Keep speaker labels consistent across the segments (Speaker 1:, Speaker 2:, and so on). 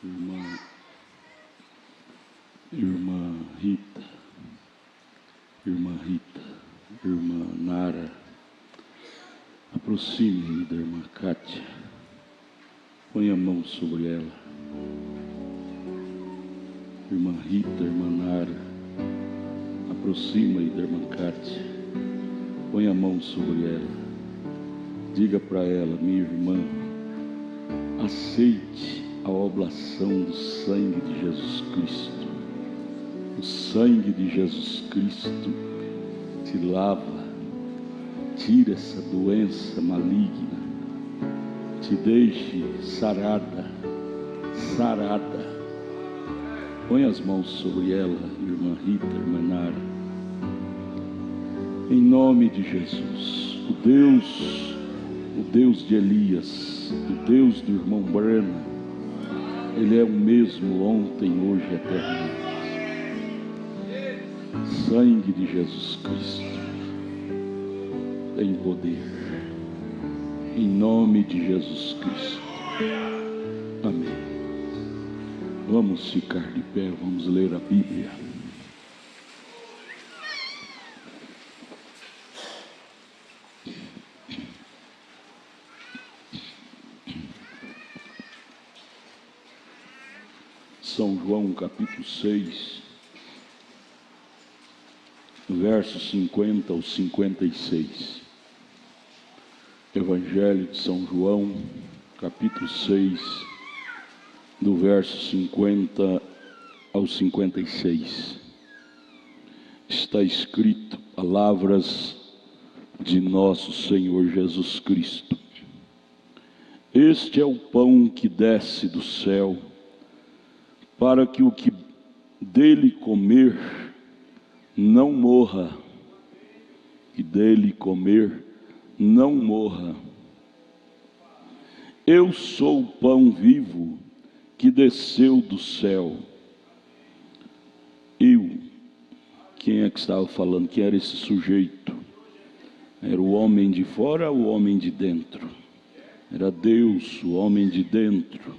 Speaker 1: irmã, irmã Rita, irmã Nara, aproxime da irmã Kátia, põe a mão sobre ela. Irmã Rita, irmã Nara, aproxima da irmã Kátia, põe a mão sobre ela. Diga para ela: minha irmã, aceite a oblação do sangue de Jesus Cristo. O sangue de Jesus Cristo te lava, tira essa doença maligna, te deixe sarada. Põe as mãos sobre ela, irmã Rita, irmã Nara. Em nome de Jesus, o Deus de Elias, o Deus do irmão Breno, Ele é o mesmo ontem, hoje e eternamente. Sangue de Jesus Cristo tem poder, em nome de Jesus Cristo. Amém. Vamos ficar de pé, vamos ler a Bíblia. São João capítulo 6, versos 50 ao 56. Evangelho de São João, capítulo 6, do verso 50 ao 56. Está escrito: palavras de nosso Senhor Jesus Cristo. Este é o pão que desce do céu, para que o que dele comer não morra, que dele comer não morra. Eu sou o pão vivo que desceu do céu. Quem é que estava falando? Quem era esse sujeito? Era o homem de fora ou o homem de dentro? Era Deus, o homem de dentro.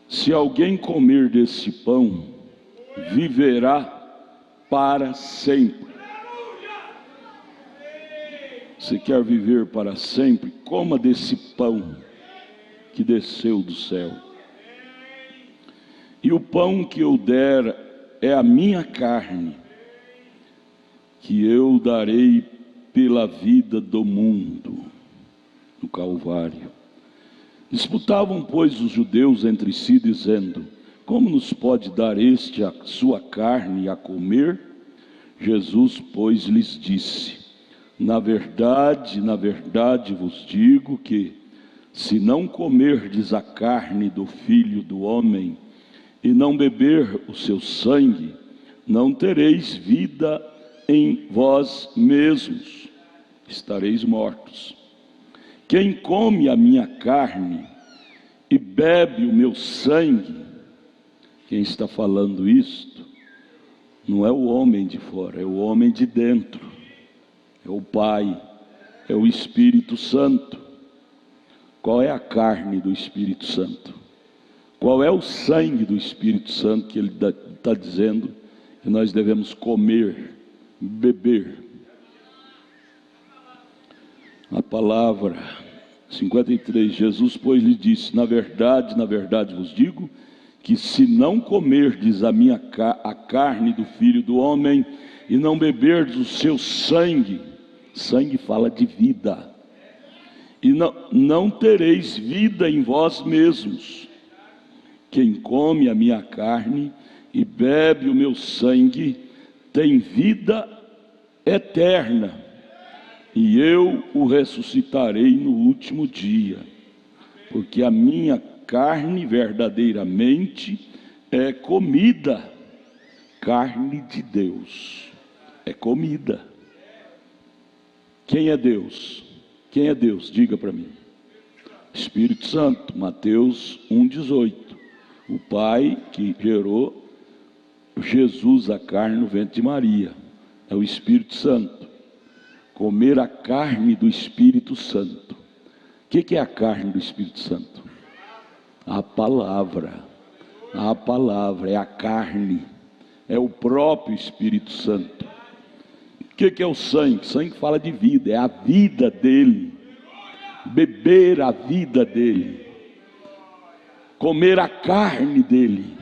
Speaker 1: Se alguém comer desse pão, viverá para sempre. Você quer viver para sempre? Coma desse pão que desceu do céu. E o pão que eu der é a minha carne, que eu darei pela vida do mundo. No Calvário. Disputavam, pois, os judeus entre si, dizendo: como nos pode dar este a sua carne a comer? Jesus, pois, lhes disse: na verdade vos digo que, se não comerdes a carne do Filho do Homem e não beber o seu sangue, não tereis vida em vós mesmos, estareis mortos. Quem come a minha carne e bebe o meu sangue, quem está falando isto não é o homem de fora, é o homem de dentro, é o Pai, é o Espírito Santo. Qual é a carne do Espírito Santo? Qual é o sangue do Espírito Santo que ele está dizendo que nós devemos comer, beber? A palavra 53, Jesus, pois, lhe disse: na verdade vos digo, que se não comerdes a carne do Filho do Homem, e não beberdes o seu sangue, sangue fala de vida, e não tereis vida em vós mesmos. Quem come a minha carne e bebe o meu sangue, tem vida eterna, e eu o ressuscitarei no último dia, porque a minha carne verdadeiramente é comida, carne de Deus, é comida. Quem é Deus? Quem é Deus? Diga para mim. Espírito Santo, Mateus 1,18. O Pai que gerou Jesus, a carne no ventre de Maria, é o Espírito Santo. Comer a carne do Espírito Santo. O que é a carne do Espírito Santo? A palavra é a carne, é o próprio Espírito Santo. O que é o sangue? O sangue fala de vida, é a vida dele, beber a vida dele, comer a carne dele,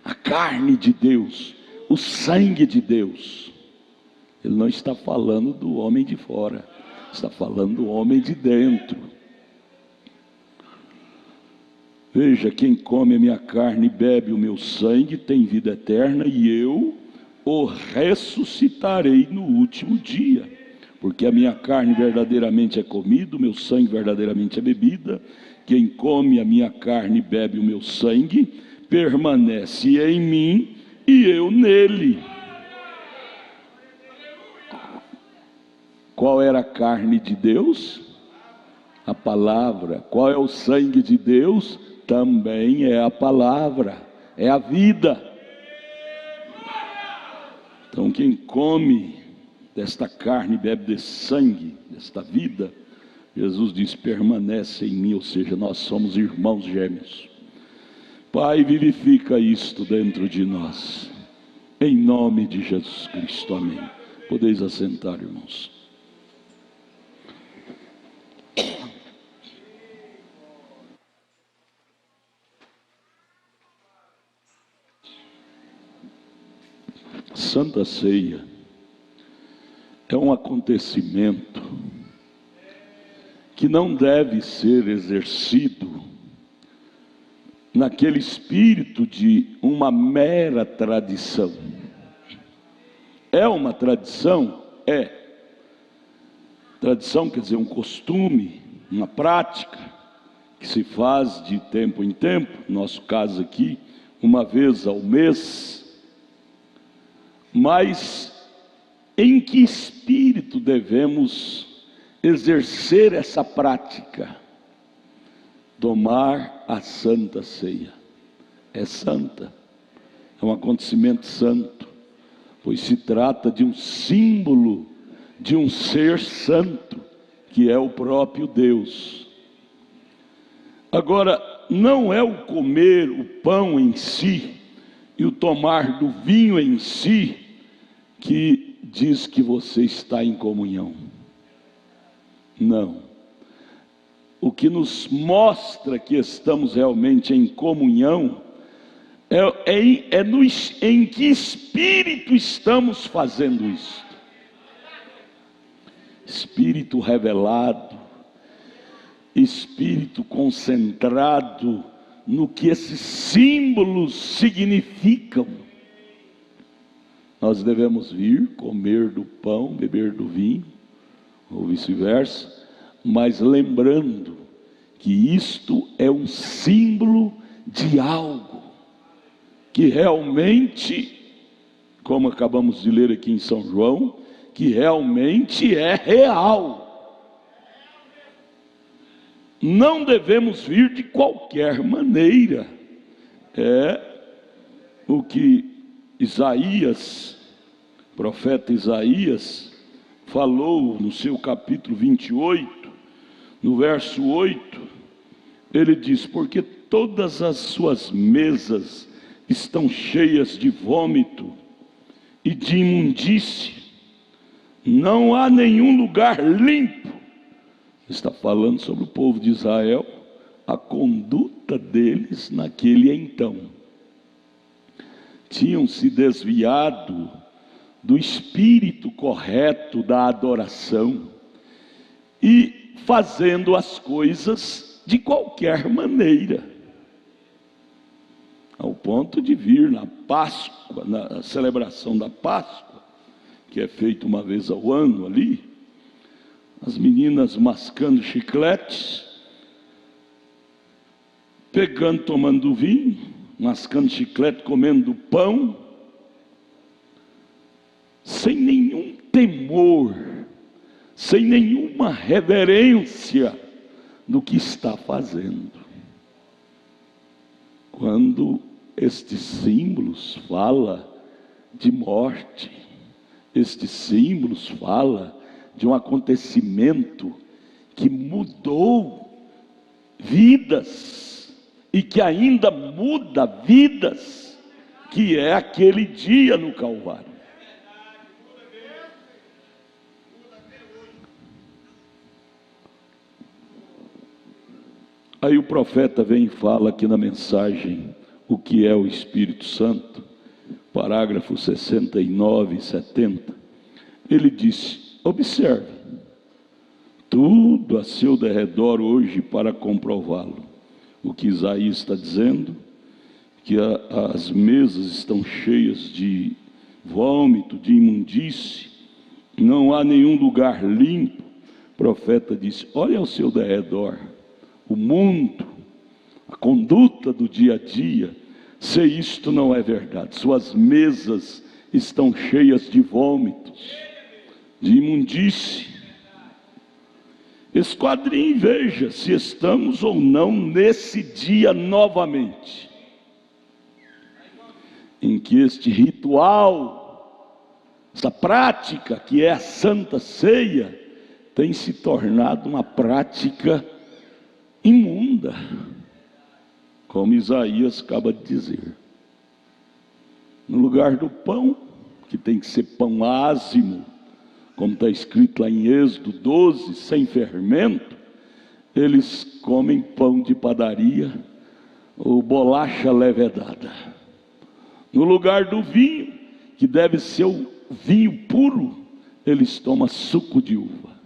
Speaker 1: a carne de Deus, o sangue de Deus. Ele não está falando do homem de fora, está falando do homem de dentro. Veja, quem come a minha carne e bebe o meu sangue tem vida eterna, e eu o ressuscitarei no último dia. Porque a minha carne verdadeiramente é comida, o meu sangue verdadeiramente é bebida. Quem come a minha carne e bebe o meu sangue permanece em mim e eu nele. Qual era a carne de Deus? A palavra. Qual é o sangue de Deus? Também é a palavra, é a vida. Então quem come desta carne e bebe desse sangue, desta vida, Jesus diz, permanece em mim, ou seja, nós somos irmãos gêmeos. Pai, vivifica isto dentro de nós, em nome de Jesus Cristo, amém. Podeis assentar, irmãos. Santa Ceia é um acontecimento que não deve ser exercido naquele espírito de uma mera tradição. É uma tradição? É. Tradição quer dizer um costume, uma prática que se faz de tempo em tempo, no nosso caso aqui, uma vez ao mês. Mas em que espírito devemos exercer essa prática? Tomar a Santa Ceia. É santa, é um acontecimento santo, pois se trata de um símbolo de um ser santo, que é o próprio Deus. Agora, não é o comer o pão em si e o tomar do vinho em si que diz que você está em comunhão. Não. O que nos mostra que estamos realmente em comunhão em que espírito estamos fazendo isso. Espírito revelado, espírito concentrado no que esses símbolos significam. Nós devemos vir, comer do pão, beber do vinho, ou vice-versa, mas lembrando que isto é um símbolo de algo que realmente, como acabamos de ler aqui em São João, que realmente é real. Não devemos vir de qualquer maneira. É o que Isaías, profeta Isaías, falou no seu capítulo 28, no verso 8, ele diz, porque todas as suas mesas estão cheias de vômito e de imundície, não há nenhum lugar limpo. Está falando sobre o povo de Israel, a conduta deles naquele então. Tinham se desviado do espírito correto da adoração e fazendo as coisas de qualquer maneira, ao ponto de vir na Páscoa, na celebração da Páscoa, que é feita uma vez ao ano ali, as meninas mascando chicletes, pegando, tomando vinho, mascando chiclete, comendo pão, sem nenhum temor, sem nenhuma reverência do que está fazendo. Quando estes símbolos falam de morte, estes símbolos falam de um acontecimento que mudou vidas e que ainda muda vidas, que é aquele dia no Calvário. Aí o profeta vem e fala aqui na mensagem o que é o Espírito Santo, parágrafos 69 e 70. Ele disse: observe, tudo a seu derredor hoje para comprová-lo. O que Isaías está dizendo, que as mesas estão cheias de vômito, de imundície, não há nenhum lugar limpo. O profeta disse: olha ao seu derredor, o mundo, a conduta do dia a dia, se isto não é verdade. Suas mesas estão cheias de vômitos, de imundície. Esquadrinhe e veja se estamos ou não nesse dia novamente, em que este ritual, essa prática que é a Santa Ceia, tem se tornado uma prática imunda, como Isaías acaba de dizer. No lugar do pão, que tem que ser pão ázimo, como está escrito lá em Êxodo 12, sem fermento, eles comem pão de padaria ou bolacha levedada. No lugar do vinho, que deve ser o vinho puro, eles tomam suco de uva.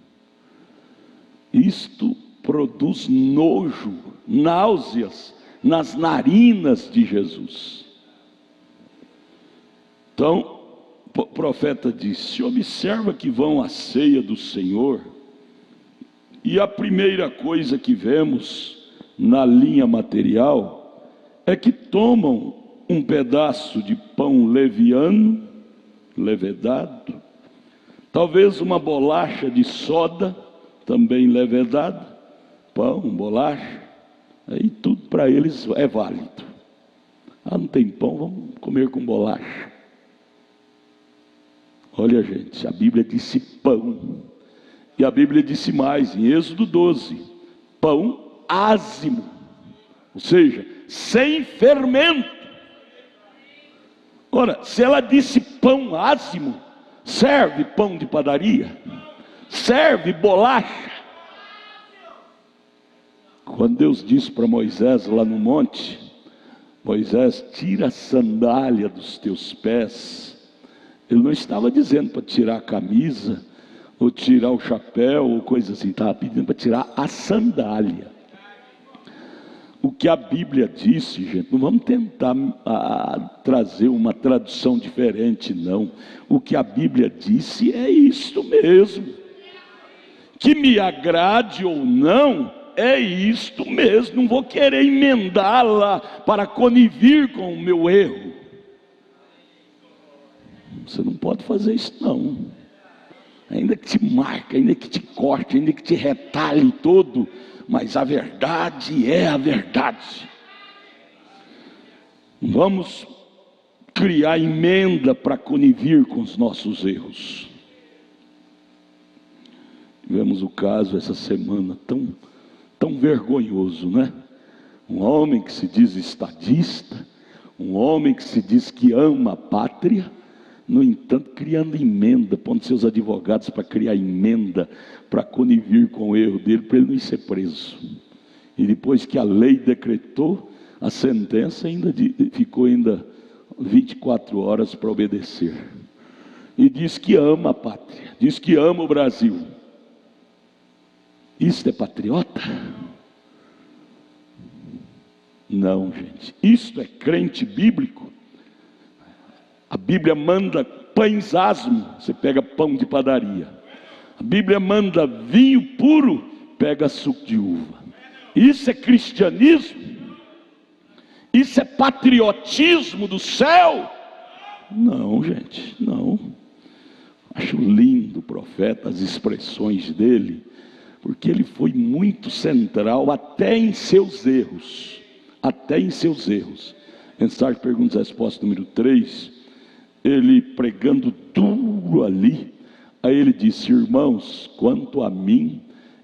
Speaker 1: Isto produz nojo, náuseas nas narinas de Jesus. Então, o profeta disse: observa que vão à ceia do Senhor, e a primeira coisa que vemos na linha material é que tomam um pedaço de pão leviano, levedado, talvez uma bolacha de soda, também levedada, pão, bolacha, aí tudo para eles é válido. Ah, não tem pão, vamos comer com bolacha. Olha, gente, a Bíblia disse pão, e a Bíblia disse mais, em Êxodo 12, pão ázimo, ou seja, sem fermento. Ora, se ela disse pão ázimo, serve pão de padaria? Serve bolacha? Quando Deus disse para Moisés lá no monte: Moisés, tira a sandália dos teus pés, ele não estava dizendo para tirar a camisa, ou tirar o chapéu, ou coisa assim, estava pedindo para tirar a sandália. O que a Bíblia disse, gente, não vamos tentar trazer uma tradução diferente, não. O que a Bíblia disse é isto mesmo. Que me agrade ou não, é isto mesmo. Não vou querer emendá-la para conivir com o meu erro. Você não pode fazer isso, não. Ainda que te marque, ainda que te corte, ainda que te retalhe todo, mas a verdade é a verdade. Vamos criar emenda para conivir com os nossos erros. Tivemos o caso essa semana tão vergonhoso, né? Um homem que se diz estadista, um homem que se diz que ama a pátria, no entanto, criando emenda, pondo seus advogados para criar emenda, para conivir com o erro dele, para ele não ser preso. E depois que a lei decretou, a sentença ficou 24 horas para obedecer. E diz que ama a pátria, diz que ama o Brasil. Isto é patriota? Não, gente. Isto é crente bíblico? A Bíblia manda pães asmos, você pega pão de padaria. A Bíblia manda vinho puro, pega suco de uva. Isso é cristianismo? Isso é patriotismo do céu? Não, gente, não. Acho lindo o profeta, as expressões dele, porque ele foi muito central até em seus erros. Até em seus erros. Mensagem Perguntas e Respostas número 3, ele pregando duro ali, aí ele disse: irmãos, quanto a mim,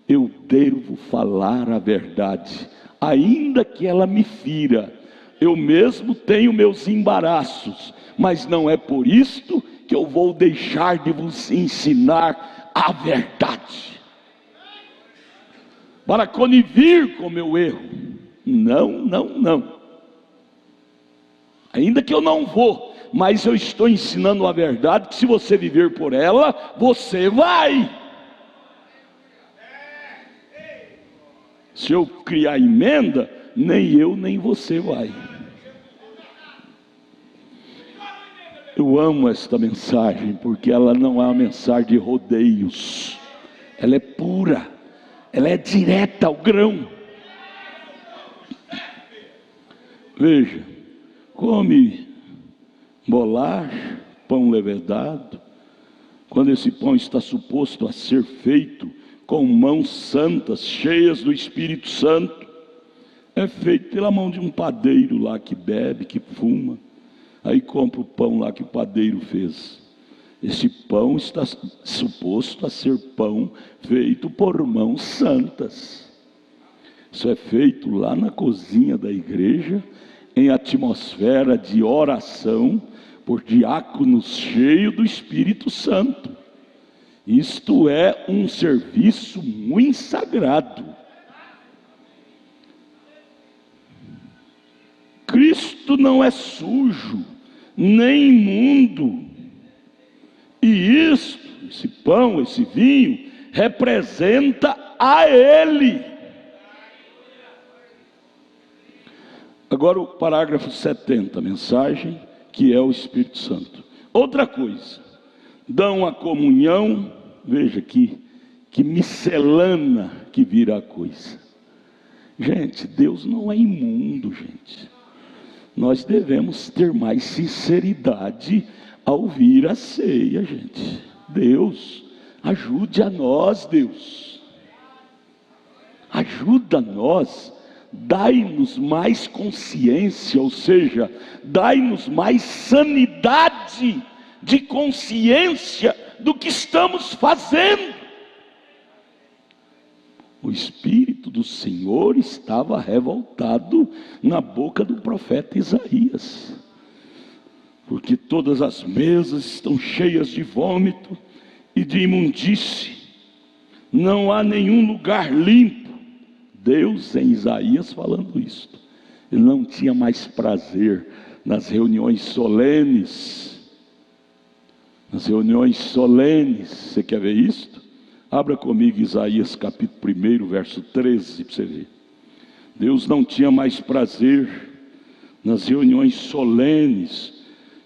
Speaker 1: eu devo falar a verdade, Ainda que ela me fira, eu mesmo tenho meus embaraços, mas não é por isto que eu vou deixar de vos ensinar a verdade, para conivir com o meu erro. Não, não, não. Ainda que eu não vou, mas eu estou ensinando a verdade, que se você viver por ela, você vai. Se eu criar emenda, nem eu nem você vai. Eu amo esta mensagem, porque ela não é uma mensagem de rodeios. Ela é pura, ela é direta ao grão. Veja, come bolacha, pão levedado, quando esse pão está suposto a ser feito com mãos santas, cheias do Espírito Santo, é feito pela mão de um padeiro lá que bebe, que fuma, aí compra o pão lá que o padeiro fez. Esse pão está suposto a ser pão feito por mãos santas. Isso é feito lá na cozinha da igreja, em atmosfera de oração, por diáconos cheios do Espírito Santo. Isto é um serviço muito sagrado. Cristo não é sujo, nem imundo. E isto, esse pão, esse vinho, representa a Ele. Agora o parágrafo 70, mensagem, que é o Espírito Santo. Outra coisa, dão a comunhão, veja aqui, que miscelânea que vira a coisa. Gente, Deus não é imundo, gente. Nós devemos ter mais sinceridade ao vir a ceia, gente. Deus, ajude a nós, Deus. Ajuda nós. Dai-nos mais consciência, ou seja, dai-nos mais sanidade de consciência do que estamos fazendo. O Espírito do Senhor estava revoltado na boca do profeta Isaías, porque todas as mesas estão cheias de vômito e de imundície, não há nenhum lugar limpo. Deus, em Isaías, falando isto, ele não tinha mais prazer nas reuniões solenes. Nas reuniões solenes, você quer ver isto? Abra comigo Isaías capítulo 1, verso 13, para você ver. Deus não tinha mais prazer nas reuniões solenes,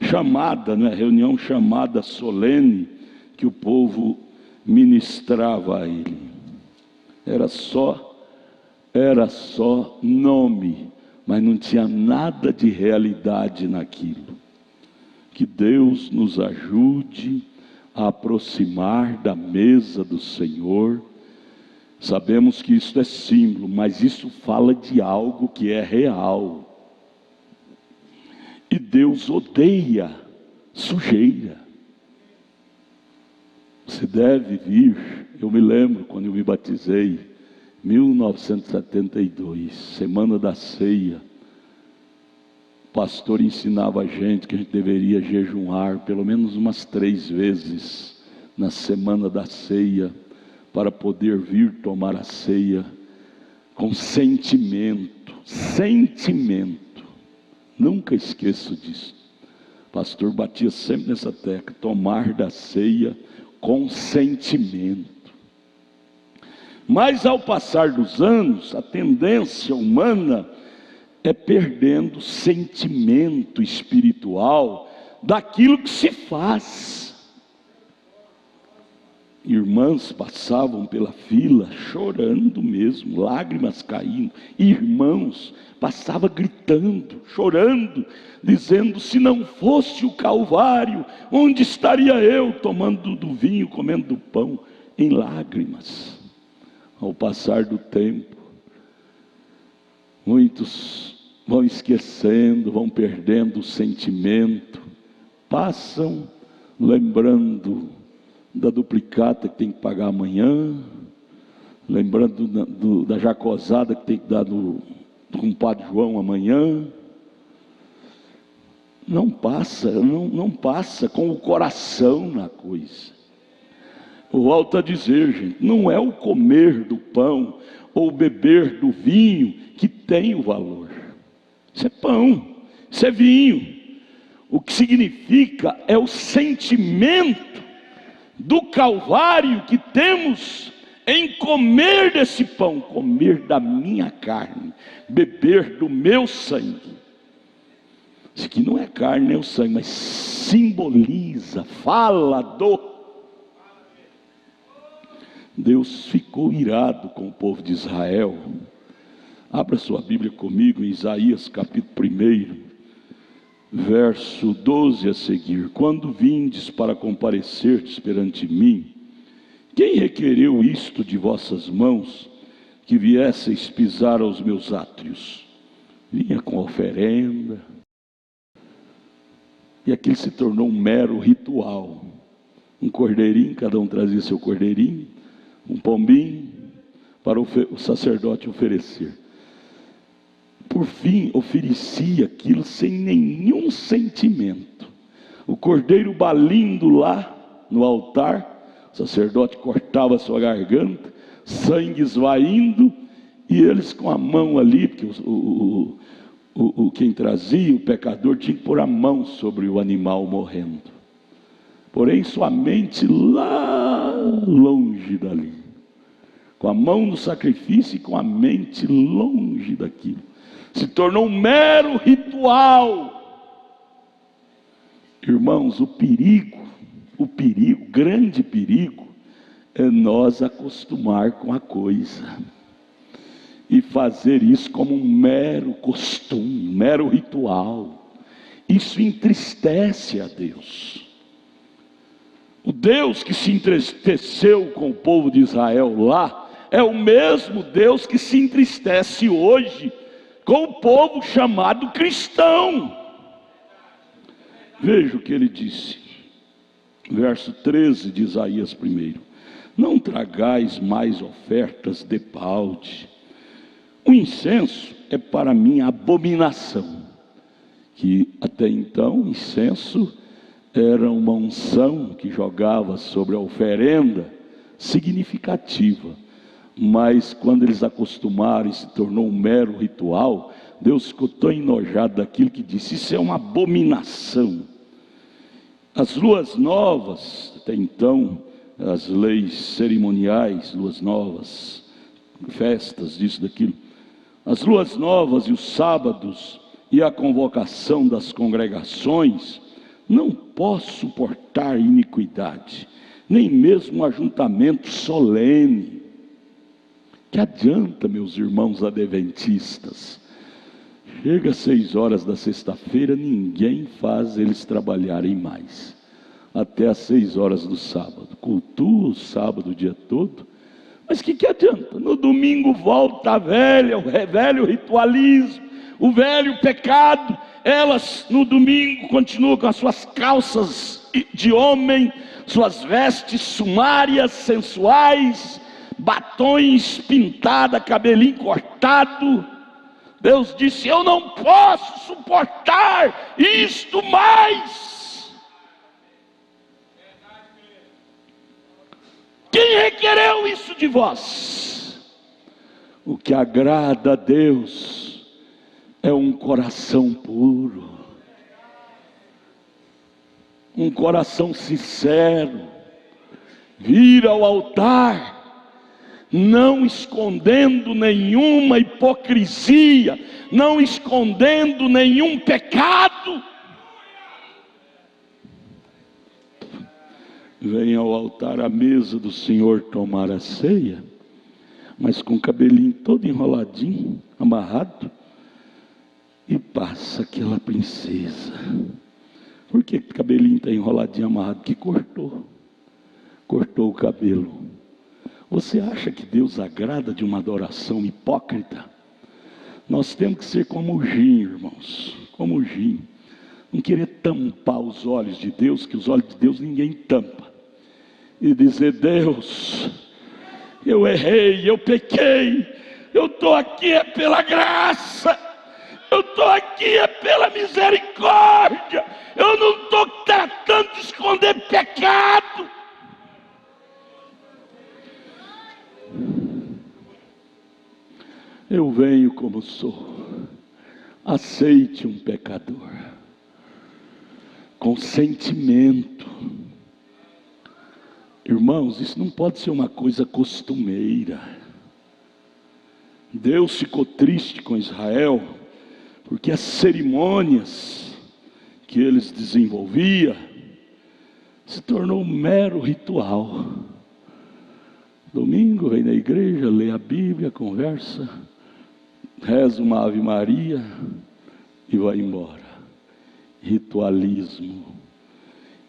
Speaker 1: reunião chamada solene, que o povo ministrava a ele. Era só nome, mas não tinha nada de realidade naquilo. Que Deus nos ajude a aproximar da mesa do Senhor. Sabemos que isso é símbolo, mas isso fala de algo que é real. E Deus odeia sujeira. Você deve vir. Eu me lembro quando eu me batizei, 1972, semana da ceia, o pastor ensinava a gente que a gente deveria jejuar pelo menos umas 3 vezes na semana da ceia, para poder vir tomar a ceia com sentimento, nunca esqueço disso. O pastor batia sempre nessa tecla, tomar da ceia com sentimento. Mas ao passar dos anos, a tendência humana é perdendo sentimento espiritual daquilo que se faz. Irmãs passavam pela fila chorando mesmo, lágrimas caindo. Irmãos passavam gritando, chorando, dizendo: se não fosse o Calvário, onde estaria eu, tomando do vinho, comendo do pão, em lágrimas. Ao passar do tempo, muitos vão esquecendo, vão perdendo o sentimento, passam lembrando da duplicata que tem que pagar amanhã, lembrando da jacosada que tem que dar no com o Padre João amanhã. Não passa com o coração na coisa. Eu volto a dizer, gente, não é o comer do pão ou o beber do vinho que tem o valor. Isso é pão, isso é vinho. O que significa é o sentimento do Calvário que temos em comer desse pão, comer da minha carne, beber do meu sangue. Isso aqui não é carne nem o sangue, mas simboliza, fala do... Deus ficou irado com o povo de Israel. Abra sua Bíblia comigo em Isaías capítulo 1, verso 12 a seguir. Quando vindes para comparecerdes perante mim, quem requereu isto de vossas mãos, que viesseis pisar aos meus átrios? Vinha com oferenda, e aquilo se tornou um mero ritual. Um cordeirinho, cada um trazia seu cordeirinho, um pombinho, para o sacerdote oferecer. Por fim, oferecia aquilo sem nenhum sentimento. O cordeiro balindo lá no altar, o sacerdote cortava a sua garganta, sangue esvaindo, e eles com a mão ali, porque quem trazia, o pecador, tinha que pôr a mão sobre o animal morrendo. Porém, sua mente lá longe dali, com a mão no sacrifício e com a mente longe daquilo, se tornou um mero ritual. Irmãos, o grande perigo é nós acostumar com a coisa e fazer isso como um mero costume, um mero ritual. Isso entristece a Deus. O Deus que se entristeceu com o povo de Israel lá, é o mesmo Deus que se entristece hoje com o povo chamado cristão. Veja o que ele disse, verso 13 de Isaías 1: não tragais mais ofertas de balde. O incenso é para mim abominação. Que até então incenso era uma unção que jogava sobre a oferenda significativa. Mas quando eles acostumaram e se tornou um mero ritual, Deus ficou tão enojado daquilo que disse: isso é uma abominação. As luas novas, até então, as leis cerimoniais, luas novas, festas, disso, daquilo, as luas novas e os sábados e a convocação das congregações, não posso suportar iniquidade, nem mesmo um ajuntamento solene. Que adianta, meus irmãos adventistas? Chega às 6 horas da sexta-feira, ninguém faz eles trabalharem mais, até às 6 horas do sábado. Cultua o sábado o dia todo, mas que adianta? No domingo volta a velha, o velho ritualismo, o velho pecado. Elas no domingo continuam com as suas calças de homem, suas vestes sumárias, sensuais, batons pintados, cabelinho cortado. Deus disse: eu não posso suportar isto mais. Quem requereu isso de vós? O que agrada a Deus é um coração puro, um coração sincero, vir ao altar, não escondendo nenhuma hipocrisia, não escondendo nenhum pecado. Vem ao altar à mesa do Senhor tomar a ceia, mas com o cabelinho todo enroladinho, amarrado, e passa aquela princesa. Por que o cabelinho está enroladinho, amarrado? Que cortou o cabelo. Você acha que Deus agrada de uma adoração hipócrita? Nós temos que ser como o Jim, irmãos, como o Jim. Não querer tampar os olhos de Deus, que os olhos de Deus ninguém tampa. E dizer: Deus, eu errei, eu pequei, Eu estou aqui é pela graça. Eu estou aqui é pela misericórdia. Eu não estou tratando de esconder pecado. Eu venho como sou. Aceite um pecador com sentimento. Irmãos, isso não pode ser uma coisa costumeira. Deus ficou triste com Israel, porque as cerimônias que eles desenvolviam se tornou um mero ritual. Domingo vem na igreja, lê a Bíblia, conversa, reza uma Ave Maria e vai embora. Ritualismo.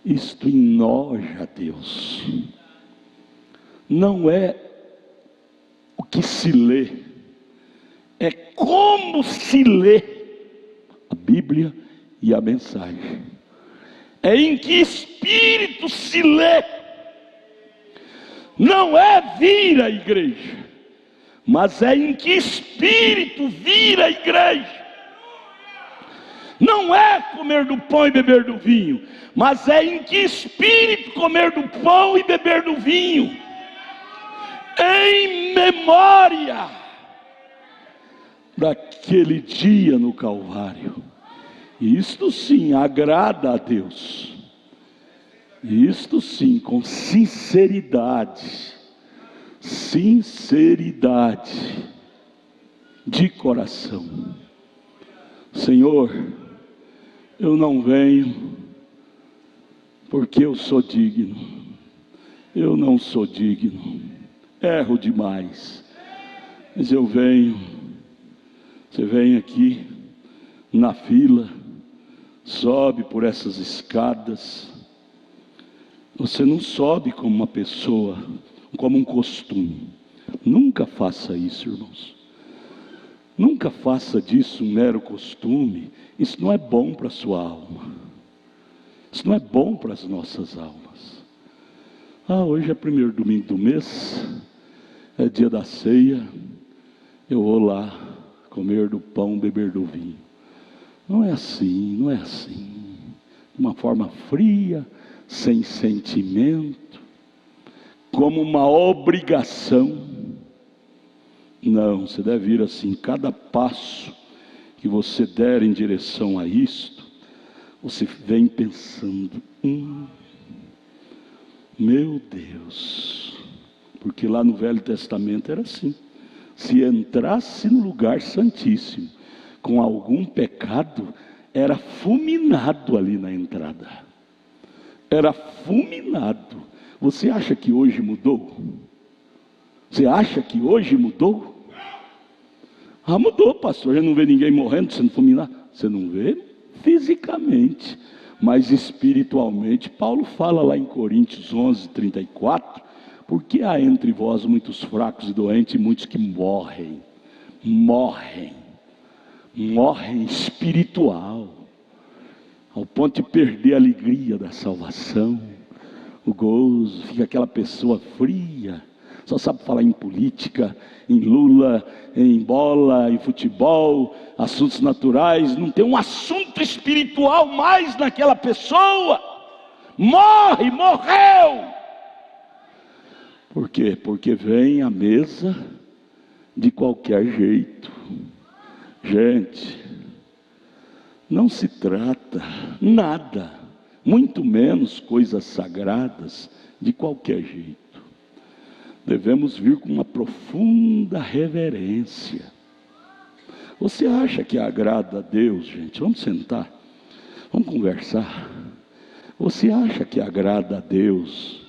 Speaker 1: Isto enoja a Deus. Não é o que se lê, é como se lê a Bíblia e a mensagem. É em que espírito se lê. Não é vir à igreja, mas é em que espírito vir à igreja. Não é comer do pão e beber do vinho, mas é em que espírito comer do pão e beber do vinho. Em memória daquele dia no Calvário. E isto sim agrada a Deus. E isto sim, com sinceridade. Sinceridade de coração. Senhor, eu não venho porque eu sou digno. Eu não sou digno. Erro demais. Mas eu venho. Você vem aqui na fila, sobe por essas escadas. Você não sobe como uma pessoa, como um costume. Nunca faça isso, irmãos. Nunca faça disso um mero costume. Isso não é bom para a sua alma. Isso não é bom para as nossas almas. Hoje é primeiro domingo do mês, é dia da ceia, eu vou lá comer do pão, beber do vinho. Não é assim, não é assim. De uma forma fria, sem sentimento, como uma obrigação. Não, você deve ir assim, cada passo que você der em direção a isto, você vem pensando, meu Deus, porque lá no Velho Testamento era assim, se entrasse no lugar santíssimo, com algum pecado, era fulminado ali na entrada, era fulminado. Você acha que hoje mudou? Você acha que hoje mudou? Mudou, pastor, já não vê ninguém morrendo sendo fulminado. Você não vê fisicamente, mas espiritualmente. Paulo fala lá em Coríntios 11:34, porque há entre vós muitos fracos e doentes, e muitos que morrem espiritual, ao ponto de perder a alegria da salvação, o gozo, fica aquela pessoa fria, só sabe falar em política, em Lula, em bola, em futebol, assuntos naturais, não tem um assunto espiritual mais naquela pessoa, morreu. Por quê? Porque vem à mesa de qualquer jeito. Gente, não se trata nada, muito menos coisas sagradas, de qualquer jeito. Devemos vir com uma profunda reverência. Você acha que agrada a Deus, gente? Vamos sentar, vamos conversar. Você acha que agrada a Deus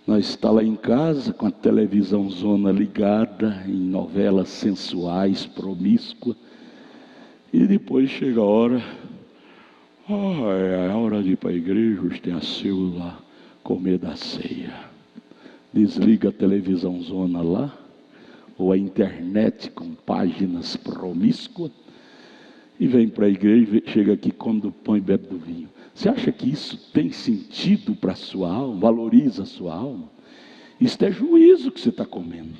Speaker 1: nós está lá em casa com a televisão zona ligada em novelas sensuais, promíscuas, e depois chega a hora, é a hora de ir para a igreja, hoje tem a célula, comer da ceia. Desliga a televisão zona lá, ou a internet com páginas promíscuas, e vem para a igreja, chega aqui, come do pão e bebe do vinho. Você acha que isso tem sentido para a sua alma? Valoriza a sua alma? Isso é juízo que você está comendo.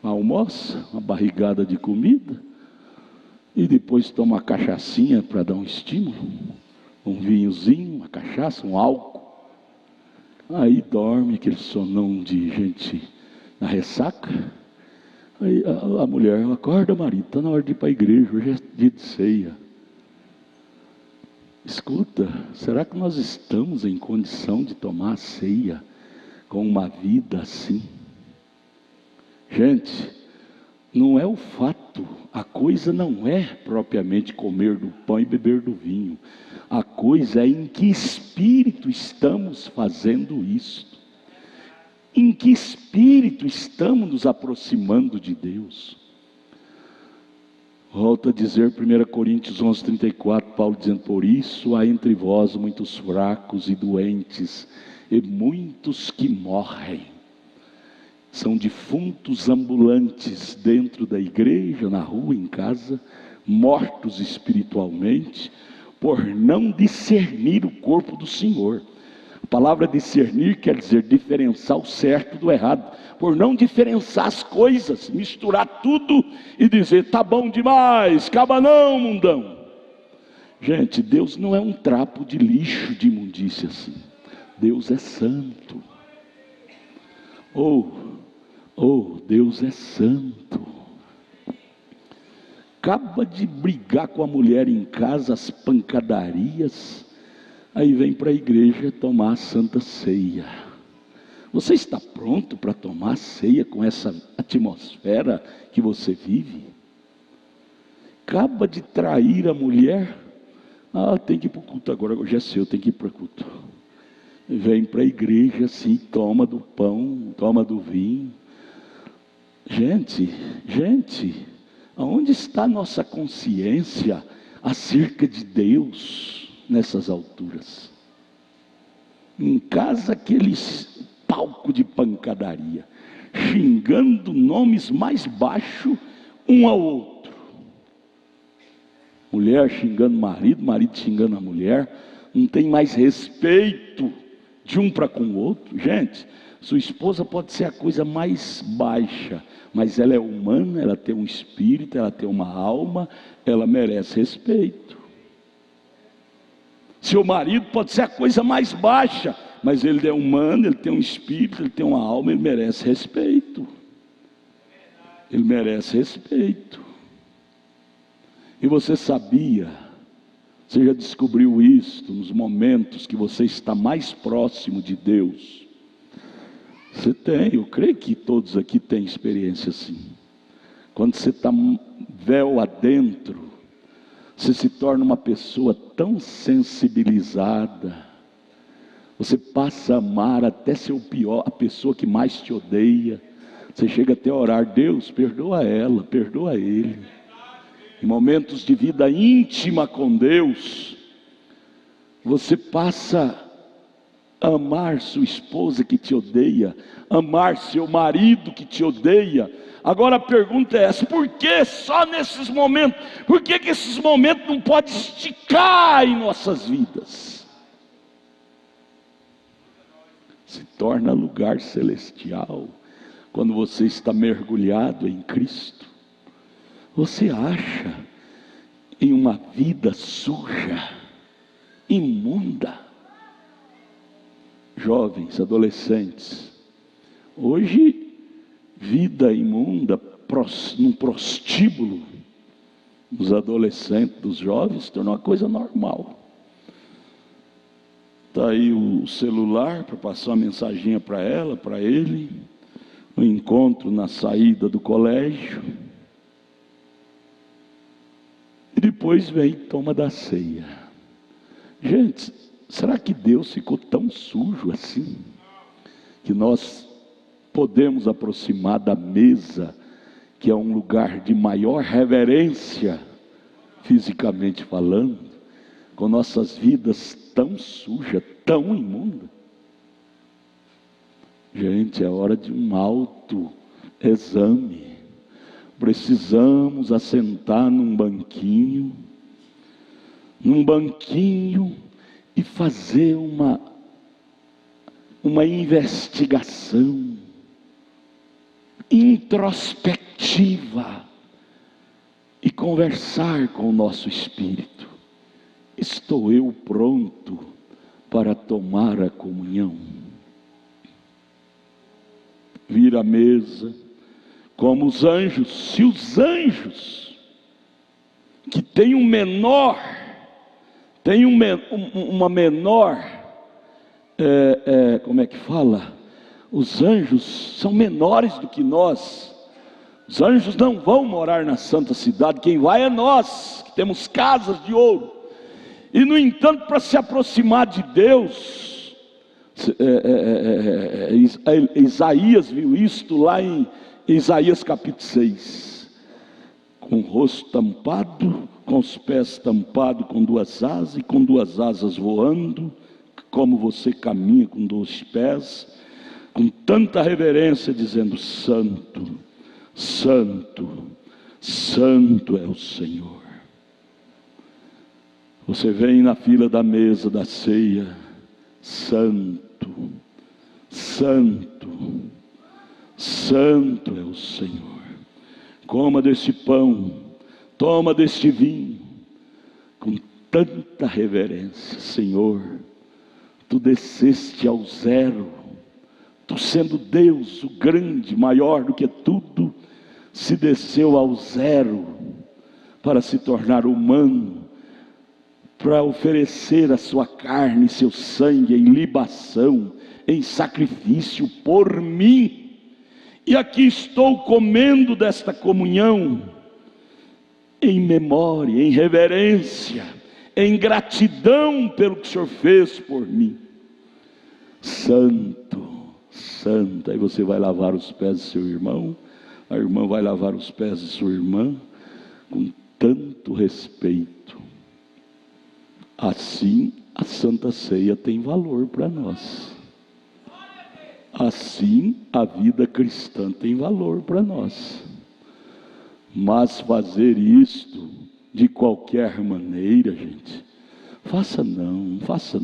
Speaker 1: almoça, uma barrigada de comida, e depois toma uma cachaçinha para dar um estímulo, um vinhozinho, uma cachaça, um álcool. Aí dorme, aquele sonão de gente na ressaca. Aí a mulher acorda, marido, está na hora de ir para a igreja, hoje é dia de ceia. Escuta, será que nós estamos em condição de tomar a ceia com uma vida assim? Gente, não é o fato, a coisa não é propriamente comer do pão e beber do vinho. A coisa é em que espírito estamos fazendo isto. Em que espírito estamos nos aproximando de Deus. Volto a dizer 1 Coríntios 11:34, Paulo dizendo: por isso há entre vós muitos fracos e doentes, e muitos que morrem. São defuntos ambulantes dentro da igreja, na rua, em casa, mortos espiritualmente, por não discernir o corpo do Senhor. A palavra discernir quer dizer diferenciar o certo do errado, por não diferenciar as coisas, misturar tudo e dizer, tá bom demais, acaba não, mundão. Gente, Deus não é um trapo de lixo, de imundícia assim. Deus é santo. Deus é santo. Acaba de brigar com a mulher em casa, as pancadarias, aí vem para a igreja tomar a Santa Ceia. Você está pronto para tomar a ceia com essa atmosfera que você vive? Acaba de trair a mulher, tem que ir para o culto agora, hoje é seu, tem que ir para o culto. Vem para a igreja assim, toma do pão, toma do vinho. Gente, aonde está a nossa consciência acerca de Deus nessas alturas? Em casa, aqueles palco de pancadaria, xingando nomes mais baixos um ao outro. Mulher xingando marido, marido xingando a mulher, não tem mais respeito de um para com o outro. Gente, sua esposa pode ser a coisa mais baixa, mas ela é humana, ela tem um espírito, ela tem uma alma, ela merece respeito. Seu marido pode ser a coisa mais baixa, mas ele é humano, ele tem um espírito, ele tem uma alma, ele merece respeito. Ele merece respeito. E você sabia, você já descobriu isso nos momentos que você está mais próximo de Deus? Você tem, eu creio que todos aqui têm experiência assim. Quando você está véu adentro, você se torna uma pessoa tão sensibilizada, você passa a amar até seu pior, a pessoa que mais te odeia. Você chega até a orar, Deus, perdoa ela, perdoa ele. Em momentos de vida íntima com Deus, você passa a amar sua esposa que te odeia, amar seu marido que te odeia. Agora a pergunta é essa: por que só nesses momentos? Por que esses momentos não podem esticar em nossas vidas? Se torna lugar celestial quando você está mergulhado em Cristo. Você acha em uma vida suja, imunda? Jovens, adolescentes, hoje vida imunda num prostíbulo dos adolescentes, dos jovens, se tornou uma coisa normal. Está aí o celular para passar uma mensaginha para ela, para ele, o encontro na saída do colégio, e depois vem e toma da ceia. Gente, será que Deus ficou tão sujo assim, que nós podemos aproximar da mesa, que é um lugar de maior reverência, fisicamente falando, com nossas vidas tão sujas, tão imundas? Gente, é hora de um autoexame. Precisamos assentar num banquinho e fazer uma investigação. introspectiva e conversar com o nosso espírito. Estou eu pronto para tomar a comunhão? Vir à mesa como os anjos. Se os anjos que têm uma menor como é que fala? Os anjos são menores do que nós. Os anjos não vão morar na santa cidade. Quem vai é nós, que temos casas de ouro. E no entanto, para se aproximar de Deus, Isaías viu isto lá em Isaías capítulo 6. Com o rosto tampado, com os pés tampados com duas asas, e com duas asas voando, como você caminha com 2 pés, com tanta reverência, dizendo: Santo, Santo, Santo é o Senhor. Você vem na fila da mesa da ceia: Santo, Santo, Santo é o Senhor. Coma deste pão, toma deste vinho, com tanta reverência. Senhor, Tu desceste ao zero, Tu sendo Deus, o grande, maior do que tudo, se desceu ao zero para se tornar humano, para oferecer a sua carne e seu sangue em libação, em sacrifício por mim. E aqui estou comendo desta comunhão, em memória, em reverência, em gratidão pelo que o Senhor fez por mim. Santo, Santo. Aí você vai lavar os pés do seu irmão, a irmã vai lavar os pés de sua irmã, com tanto respeito. Assim a Santa Ceia tem valor para nós. Assim a vida cristã tem valor para nós. Mas fazer isto de qualquer maneira, gente, faça não,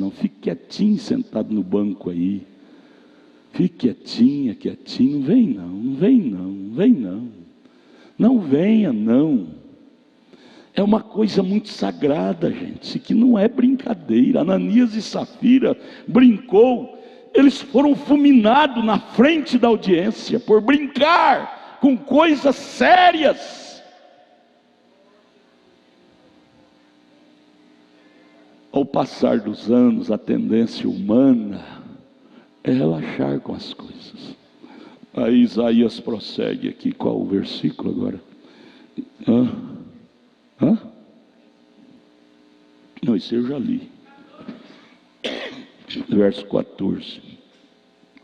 Speaker 1: fique quietinho sentado no banco aí. Fique quietinha, quietinho, não vem não, não vem não, não vem não. Não venha não. É uma coisa muito sagrada, gente, que não é brincadeira. Ananias e Safira brincou. Eles foram fulminados na frente da audiência por brincar com coisas sérias. Ao passar dos anos, a tendência humana é relaxar com as coisas. Aí Isaías prossegue aqui. Qual o versículo agora? Não, isso eu já li. Verso 14.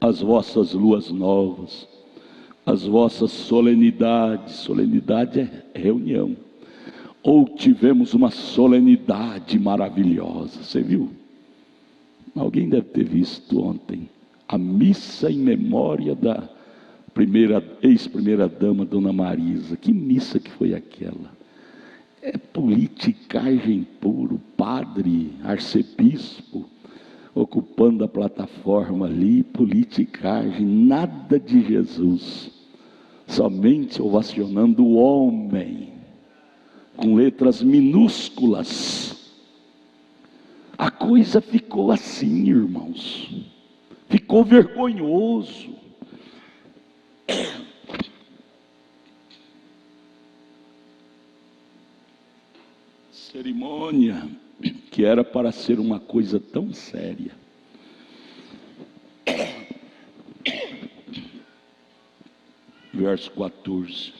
Speaker 1: As vossas luas novas, as vossas solenidades. Solenidade é reunião. Ou tivemos uma solenidade maravilhosa. Você viu? Alguém deve ter visto ontem a missa em memória da ex-primeira dama, Dona Marisa. Que missa que foi aquela? É politicagem puro. Padre, arcebispo ocupando a plataforma ali, politicagem, nada de Jesus, somente ovacionando o homem, com letras minúsculas. A coisa ficou assim, irmãos, ficou vergonhoso. Cerimônia que era para ser uma coisa tão séria. Verso 14.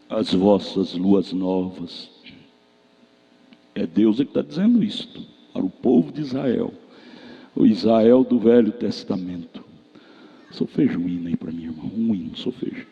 Speaker 1: As vossas luas novas. É Deus que está dizendo isto para o povo de Israel. O Israel do Velho Testamento. Solfeja um hino aí para mim, irmão. Um hino, solfeja.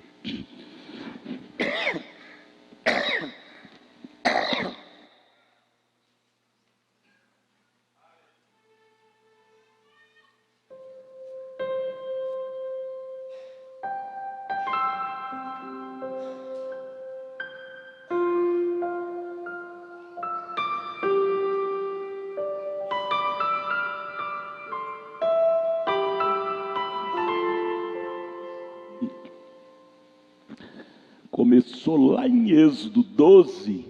Speaker 1: começou lá em Êxodo 12.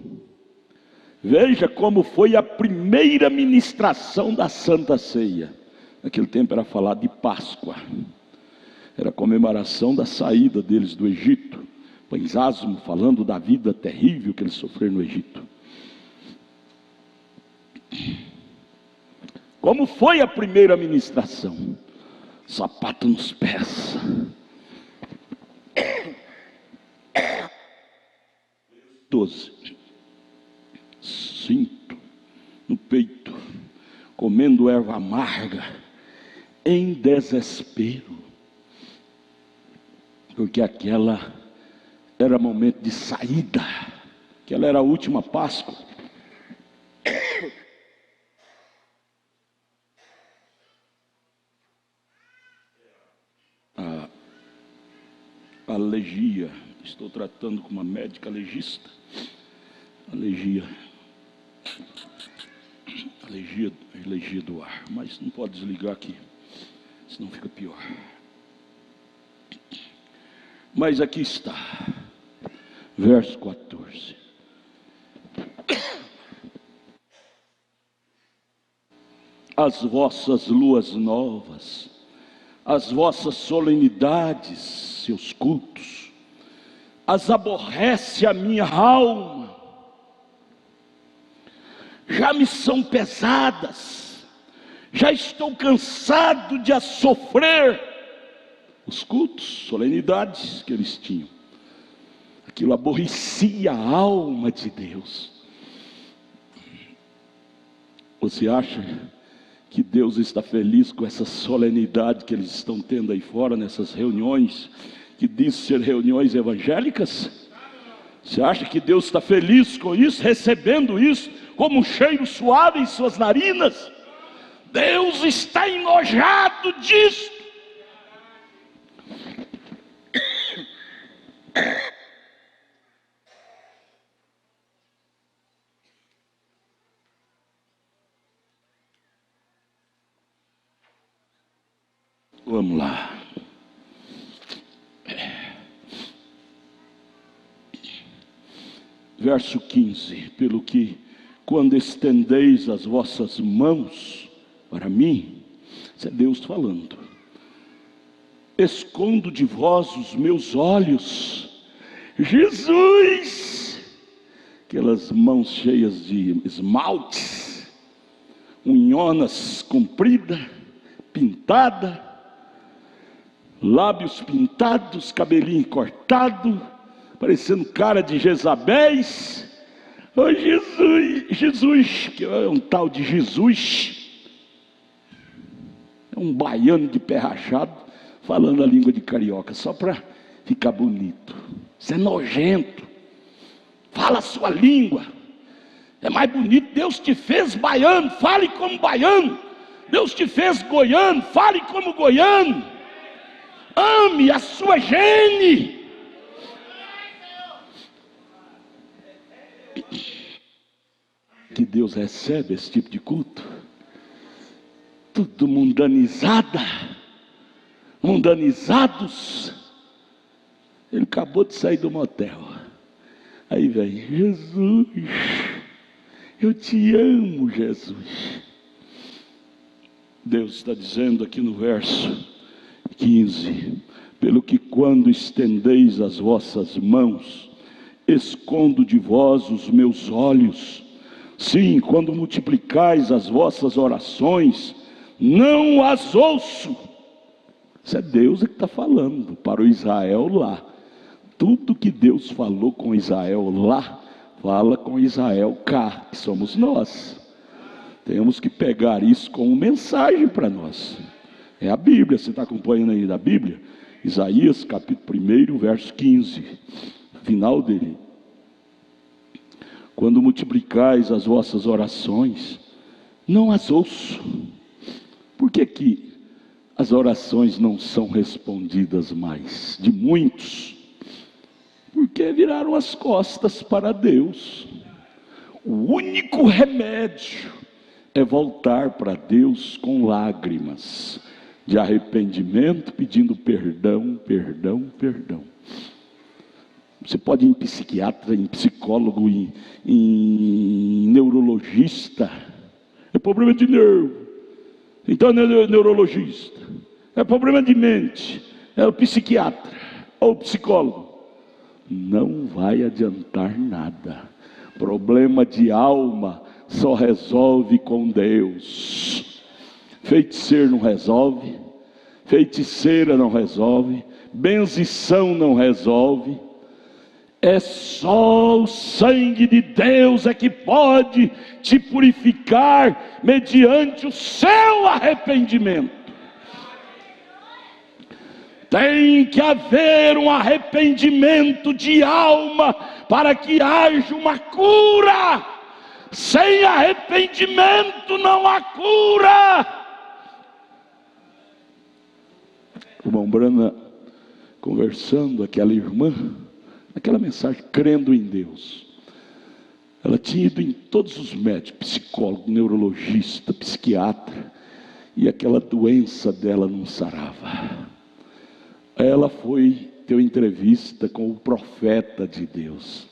Speaker 1: Veja como foi a primeira ministração da Santa Ceia. Naquele tempo era falado de Páscoa. Era a comemoração da saída deles do Egito. Pães asmos, falando da vida terrível que eles sofreram no Egito. Como foi a primeira ministração? Sapato nos pés. Cinto no peito, comendo erva amarga, em desespero, porque aquela era momento de saída, aquela era a última Páscoa. A alergia, estou tratando com uma médica legista. Alergia do ar, mas não pode desligar aqui, senão fica pior. Mas aqui está, verso 14. As vossas luas novas, as vossas solenidades, seus cultos, as aborrece a minha alma. Já me são pesadas, já estou cansado de as sofrer. Os cultos, solenidades que eles tinham, aquilo aborrecia a alma de Deus. Você acha que Deus está feliz com essa solenidade que eles estão tendo aí fora, nessas reuniões, que diz ser reuniões evangélicas? Você acha que Deus está feliz com isso, recebendo isso como um cheiro suave em suas narinas? Deus está enojado disso. Vamos lá. Verso 15. Pelo que, quando estendeis as vossas mãos para mim, isso é Deus falando, escondo de vós os meus olhos. Jesus! Aquelas mãos cheias de esmaltes, unhonas compridas, pintada, lábios pintados, cabelinho cortado, parecendo cara de Jezabéis. Oh Jesus, que é um tal de Jesus, é um baiano de pé rachado, falando a língua de carioca, só para ficar bonito. Isso é nojento. Fala a sua língua, é mais bonito. Deus te fez baiano, fale como baiano. Deus te fez goiano, fale como goiano. Ame a sua gene. Que Deus recebe esse tipo de culto? Tudo mundanizada, mundanizados. Ele acabou de sair do motel. Aí vem, Jesus, eu te amo, Jesus. Deus está dizendo aqui no verso 15: pelo que quando estendeis as vossas mãos, escondo de vós os meus olhos. Sim, quando multiplicais as vossas orações, não as ouço. Isso é Deus que está falando para o Israel lá. Tudo que Deus falou com Israel lá, fala com Israel cá, que somos nós. Temos que pegar isso como mensagem para nós. É a Bíblia, você está acompanhando aí da Bíblia? Isaías capítulo 1, verso 15, final dele. Quando multiplicais as vossas orações, não as ouço. Por que as orações não são respondidas mais? De muitos. Porque viraram as costas para Deus. O único remédio é voltar para Deus com lágrimas de arrependimento, pedindo perdão, perdão, perdão. Você pode ir em psiquiatra, em psicólogo, em neurologista. É problema de nervo. Então é neurologista. É problema de mente. É o psiquiatra ou o psicólogo. Não vai adiantar nada. Problema de alma só resolve com Deus. Feiticeiro não resolve. Feiticeira não resolve. Benzição não resolve. É só o sangue de Deus é que pode te purificar mediante o seu arrependimento. Tem que haver um arrependimento de alma para que haja uma cura. Sem arrependimento não há cura. O irmão Brana conversando, aquela irmã, aquela mensagem, crendo em Deus. Ela tinha ido em todos os médicos, psicólogo, neurologista, psiquiatra, e aquela doença dela não sarava. Ela foi ter uma entrevista com o profeta de Deus.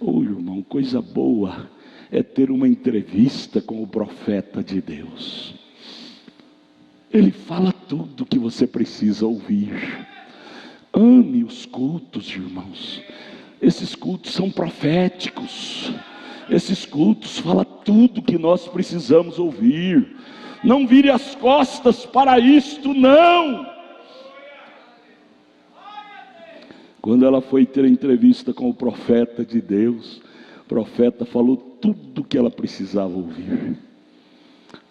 Speaker 1: Irmão, coisa boa é ter uma entrevista com o profeta de Deus. Ele fala tudo que você precisa ouvir. Ame os cultos, irmãos. Esses cultos são proféticos. Esses cultos falam tudo que nós precisamos ouvir. Não vire as costas para isto, não. Quando ela foi ter a entrevista com o profeta de Deus, o profeta falou tudo que ela precisava ouvir.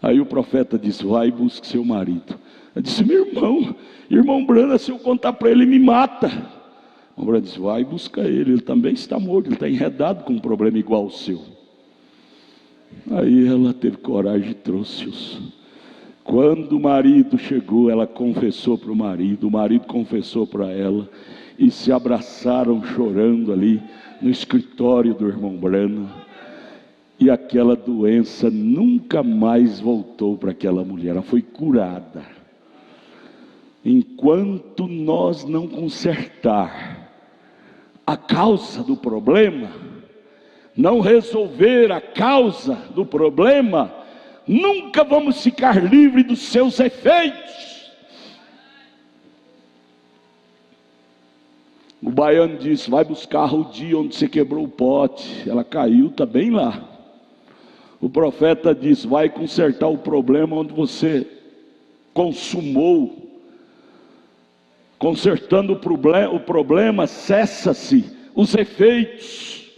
Speaker 1: Aí o profeta disse: vai e busque seu marido. Ela disse: meu irmão Brana, se eu contar para ele, me mata. O Brana disse: vai e busca ele também está morto, ele está enredado com um problema igual ao seu. Aí ela teve coragem e trouxe-os. Quando o marido chegou, ela confessou para o marido confessou para ela, e se abraçaram chorando ali no escritório do irmão Brana. E aquela doença nunca mais voltou para aquela mulher, ela foi curada. Enquanto nós não consertar a causa do problema, não resolver a causa do problema, nunca vamos ficar livres dos seus efeitos. O baiano disse: vai buscar o dia onde você quebrou o pote. Ela caiu, está bem lá. O profeta disse: vai consertar o problema onde você consumou. Consertando o problema, cessa-se os efeitos.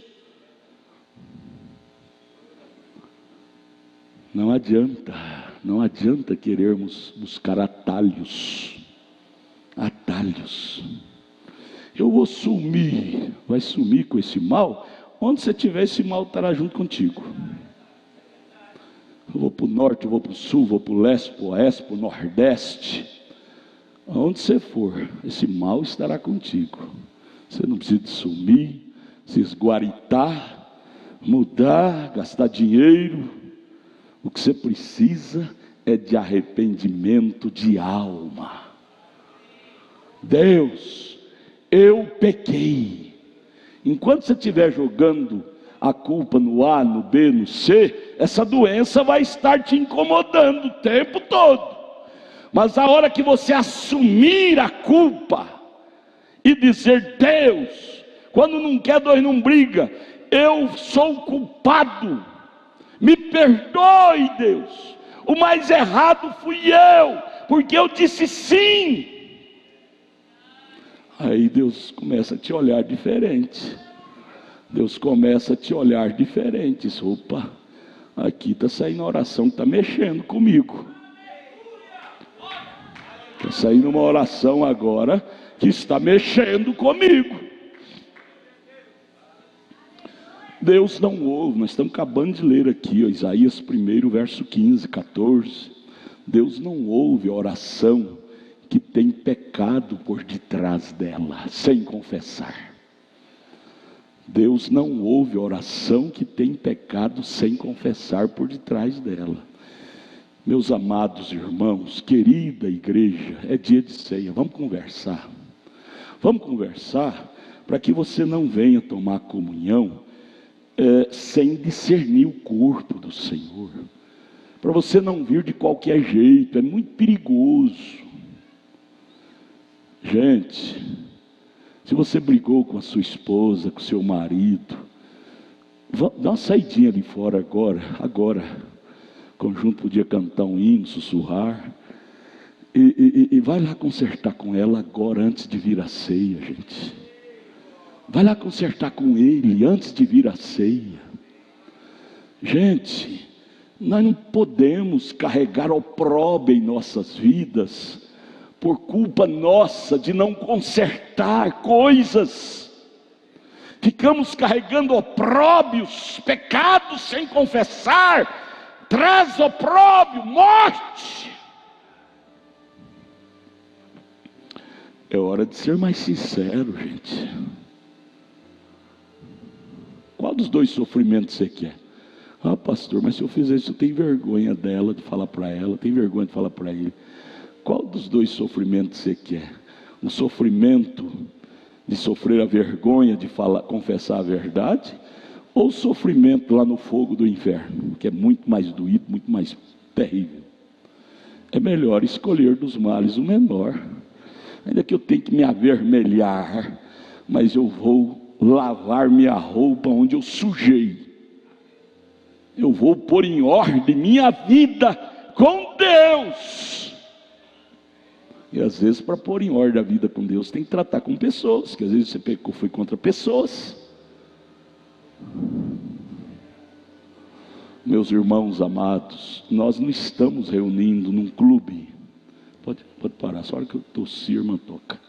Speaker 1: Não adianta querermos buscar atalhos. Eu vou sumir, vai sumir com esse mal? Onde você estiver, esse mal estará junto contigo. Eu vou para o norte, eu vou para o sul, vou para o leste, para o oeste, para o nordeste. Aonde você for, esse mal estará contigo. Você não precisa de sumir, se esguaritar, mudar, gastar dinheiro. O que você precisa é de arrependimento de alma. Deus, eu pequei. Enquanto você estiver jogando a culpa no A, no B, no C, essa doença vai estar te incomodando o tempo todo. Mas a hora que você assumir a culpa e dizer: Deus, quando não quer, dois não briga, eu sou culpado, me perdoe, Deus, o mais errado fui eu, porque eu disse sim. Aí Deus começa a te olhar diferente. Opa, aqui está saindo a oração que está mexendo comigo. Está saindo uma oração agora que está mexendo comigo. Deus não ouve. Nós estamos acabando de ler aqui, Isaías 1, verso 15, 14. Deus não ouve a oração que tem pecado por detrás dela, sem confessar. Deus não ouve a oração que tem pecado sem confessar por detrás dela. Meus amados irmãos, querida igreja, é dia de ceia, vamos conversar, para que você não venha tomar comunhão sem discernir o corpo do Senhor, para você não vir de qualquer jeito. É muito perigoso. Gente, se você brigou com a sua esposa, com o seu marido, dá uma saidinha ali fora agora. O conjunto podia cantar um hino, sussurrar, e vai lá consertar com ela agora, antes de vir a ceia, gente. Vai lá consertar com ele antes de vir a ceia. Gente, nós não podemos carregar opróbrio em nossas vidas por culpa nossa de não consertar coisas. Ficamos carregando opróbios, pecados sem confessar, traz opróbrio, morte. É hora de ser mais sincero, gente. Qual dos dois sofrimentos você quer? Ah, pastor, mas se eu fizer isso, eu tenho vergonha dela, de falar para ela, tenho vergonha de falar para ele. Qual dos dois sofrimentos você quer? Um sofrimento de sofrer a vergonha de confessar a verdade, ou o sofrimento lá no fogo do inferno, que é muito mais doído, muito mais terrível? É melhor escolher dos males o menor. Ainda que eu tenha que me avermelhar, mas eu vou lavar minha roupa onde eu sujei. Eu vou pôr em ordem minha vida com Deus. E às vezes, para pôr em ordem a vida com Deus, tem que tratar com pessoas, que às vezes você pecou, foi contra pessoas. Meus irmãos amados, nós não estamos reunindo num clube. Pode parar, só a hora que eu tossir, irmã, toca.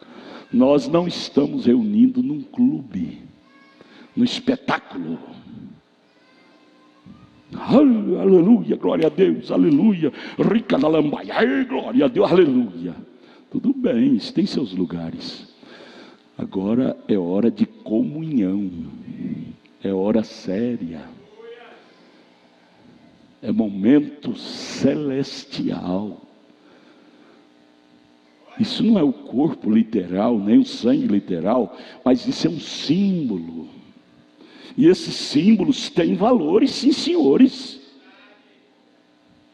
Speaker 1: Nós não estamos reunindo num clube, no espetáculo. Aleluia, glória a Deus, aleluia. Rica da lambaia, glória a Deus, aleluia. Tudo bem, isso tem seus lugares. Agora é hora de comunhão, é hora séria, é momento celestial. Isso não é o corpo literal, nem o sangue literal, mas isso é um símbolo. E esses símbolos têm valores, sim, senhores.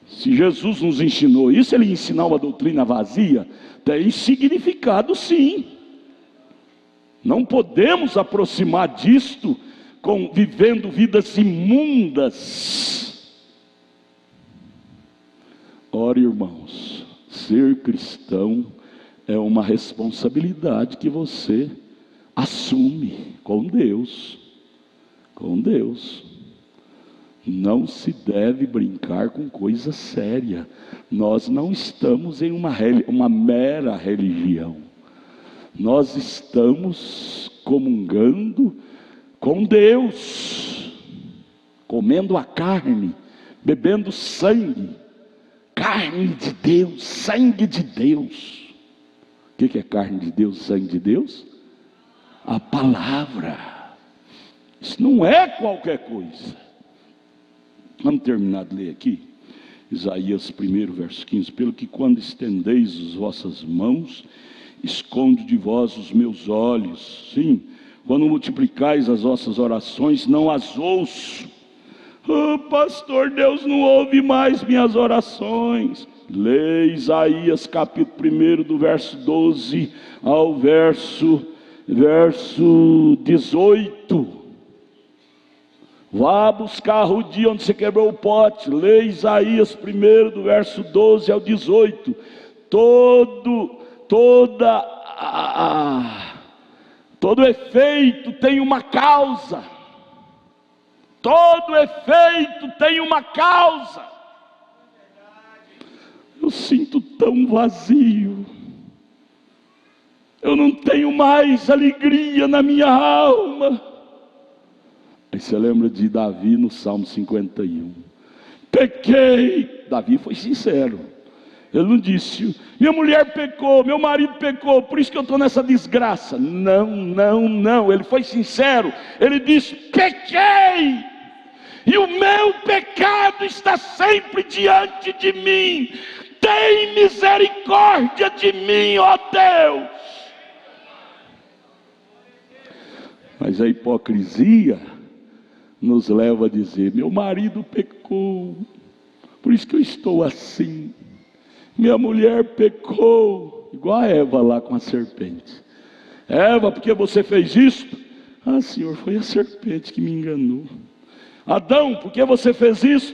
Speaker 1: Se Jesus nos ensinou isso, ele ensinar uma doutrina vazia, tem significado, sim. Não podemos aproximar disto vivendo vidas imundas. Ora, irmãos, ser cristão é uma responsabilidade que você assume com Deus. Com Deus. Não se deve brincar com coisa séria. Nós não estamos em uma mera religião. Nós estamos comungando com Deus, comendo a carne, bebendo sangue. Carne de Deus, sangue de Deus. O que é carne de Deus, sangue de Deus? A palavra. Isso não é qualquer coisa. Vamos terminar de ler aqui. Isaías 1, verso 15. Pelo que quando estendeis as vossas mãos, escondo de vós os meus olhos. Sim, quando multiplicais as vossas orações, não as ouço. Oh, pastor, Deus não ouve mais minhas orações. Lê Isaías capítulo 1, do verso 12 ao verso 18. Vá buscar o dia onde você quebrou o pote. Lê Isaías 1, do verso 12 ao 18. Todo efeito tem uma causa. Todo efeito tem uma causa. Eu sinto tão vazio. Eu não tenho mais alegria na minha alma. Aí você lembra de Davi no Salmo 51. Pequei. Davi foi sincero. Ele não disse, minha mulher pecou, meu marido pecou, por isso que eu estou nessa desgraça. Não. Ele foi sincero. Ele disse, pequei. E o meu pecado está sempre diante de mim. Tem misericórdia de mim, ó Deus. Mas a hipocrisia nos leva a dizer: meu marido pecou, por isso que eu estou assim. Minha mulher pecou, igual a Eva lá com a serpente. Eva, porque você fez isto? Ah, Senhor, foi a serpente que me enganou. Adão, por que você fez isso?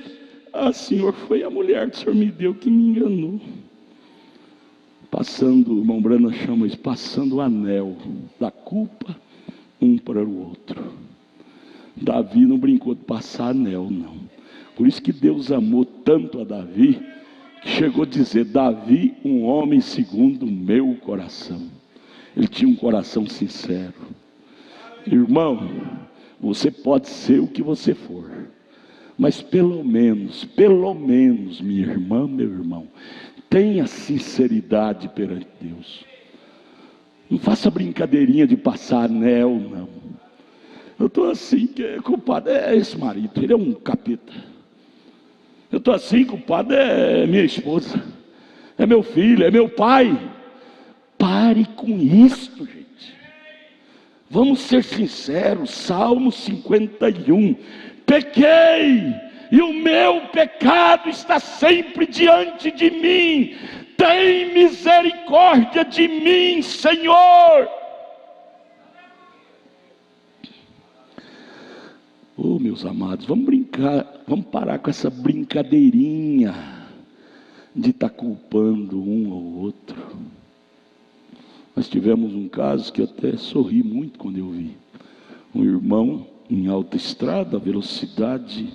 Speaker 1: Ah, Senhor, foi a mulher que o Senhor me deu que me enganou. Passando, o irmão Brana chama isso, passando o anel da culpa um para o outro. Davi não brincou de passar anel, não. Por isso que Deus amou tanto a Davi, que chegou a dizer: Davi, um homem segundo o meu coração. Ele tinha um coração sincero. Irmão, você pode ser o que você for, mas pelo menos, minha irmã, meu irmão, tenha sinceridade perante Deus. Não faça brincadeirinha de passar anel, não. Eu estou assim, que é culpado é esse marido, ele é um capeta. Eu estou assim, culpado é minha esposa, é meu filho, é meu pai. Pare com isso, gente. Vamos ser sinceros. Salmo 51. Pequei, e o meu pecado está sempre diante de mim. Tem misericórdia de mim, Senhor. Oh, meus amados, vamos brincar, vamos parar com essa brincadeirinha de estar culpando um ao outro. Nós tivemos um caso que eu até sorri muito quando eu vi. Um irmão em autoestrada, velocidade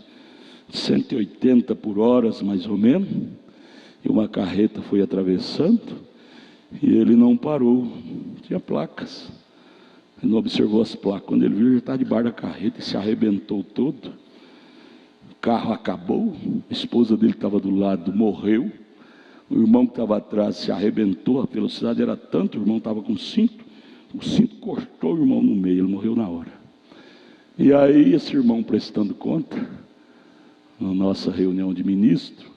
Speaker 1: 180 por hora, mais ou menos, e uma carreta foi atravessando, e ele não parou, tinha placas. Ele não observou as placas. Quando ele viu, ele já está debaixo da carreta e se arrebentou todo. O carro acabou, a esposa dele que estava do lado morreu. O irmão que estava atrás se arrebentou, a velocidade era tanto, o irmão estava com cinto, o cinto cortou o irmão no meio, ele morreu na hora. E aí esse irmão prestando conta, na nossa reunião de ministro: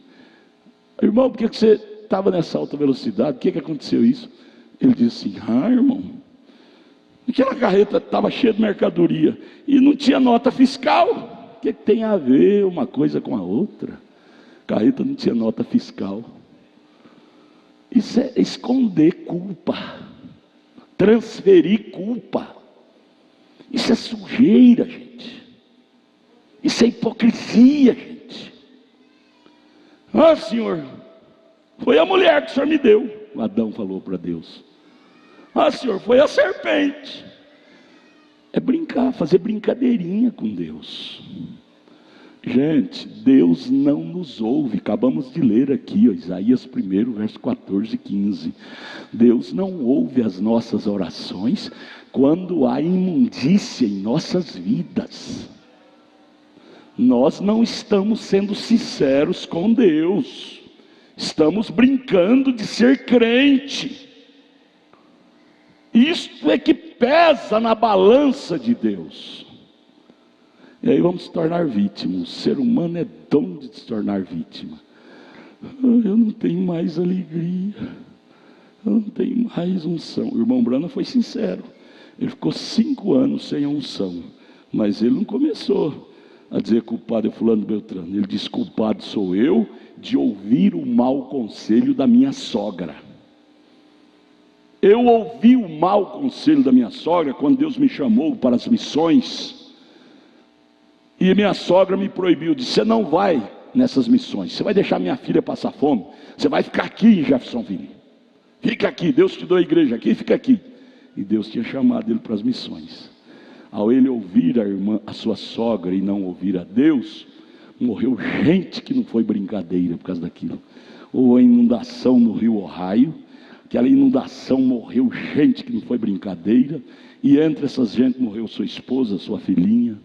Speaker 1: irmão, por que você estava nessa alta velocidade? O que aconteceu isso? Ele disse assim: ah, irmão, aquela carreta estava cheia de mercadoria e não tinha nota fiscal. O que tem a ver uma coisa com a outra? A carreta não tinha nota fiscal. Isso é esconder culpa, transferir culpa. Isso é sujeira, gente. Isso é hipocrisia, gente. Ah, Senhor, foi a mulher que o Senhor me deu. O Adão falou para Deus. Ah, Senhor, foi a serpente. É brincar, fazer brincadeirinha com Deus. Gente, Deus não nos ouve. Acabamos de ler aqui, ó, Isaías 1, verso 14 e 15. Deus não ouve as nossas orações quando há imundícia em nossas vidas. Nós não estamos sendo sinceros com Deus. Estamos brincando de ser crente. Isto é que pesa na balança de Deus. E aí vamos se tornar vítimas. O ser humano é dono de se tornar vítima. Eu não tenho mais alegria, eu não tenho mais unção. O irmão Brana foi sincero. Ele ficou 5 anos sem a unção, mas ele não começou a dizer culpado é fulano Beltrano. Ele disse: culpado sou eu de ouvir o mau conselho da minha sogra. Eu ouvi o mau conselho da minha sogra quando Deus me chamou para as missões. E minha sogra me proibiu, disse: você não vai nessas missões, você vai deixar minha filha passar fome, você vai ficar aqui em Jeffersonville, fica aqui, Deus te deu a igreja aqui, fica aqui. E Deus tinha chamado ele para as missões. Ao ele ouvir a sua sogra e não ouvir a Deus, morreu gente que não foi brincadeira por causa daquilo. Ou a inundação no rio Ohio, aquela inundação morreu gente que não foi brincadeira, e entre essas gente morreu sua esposa, sua filhinha.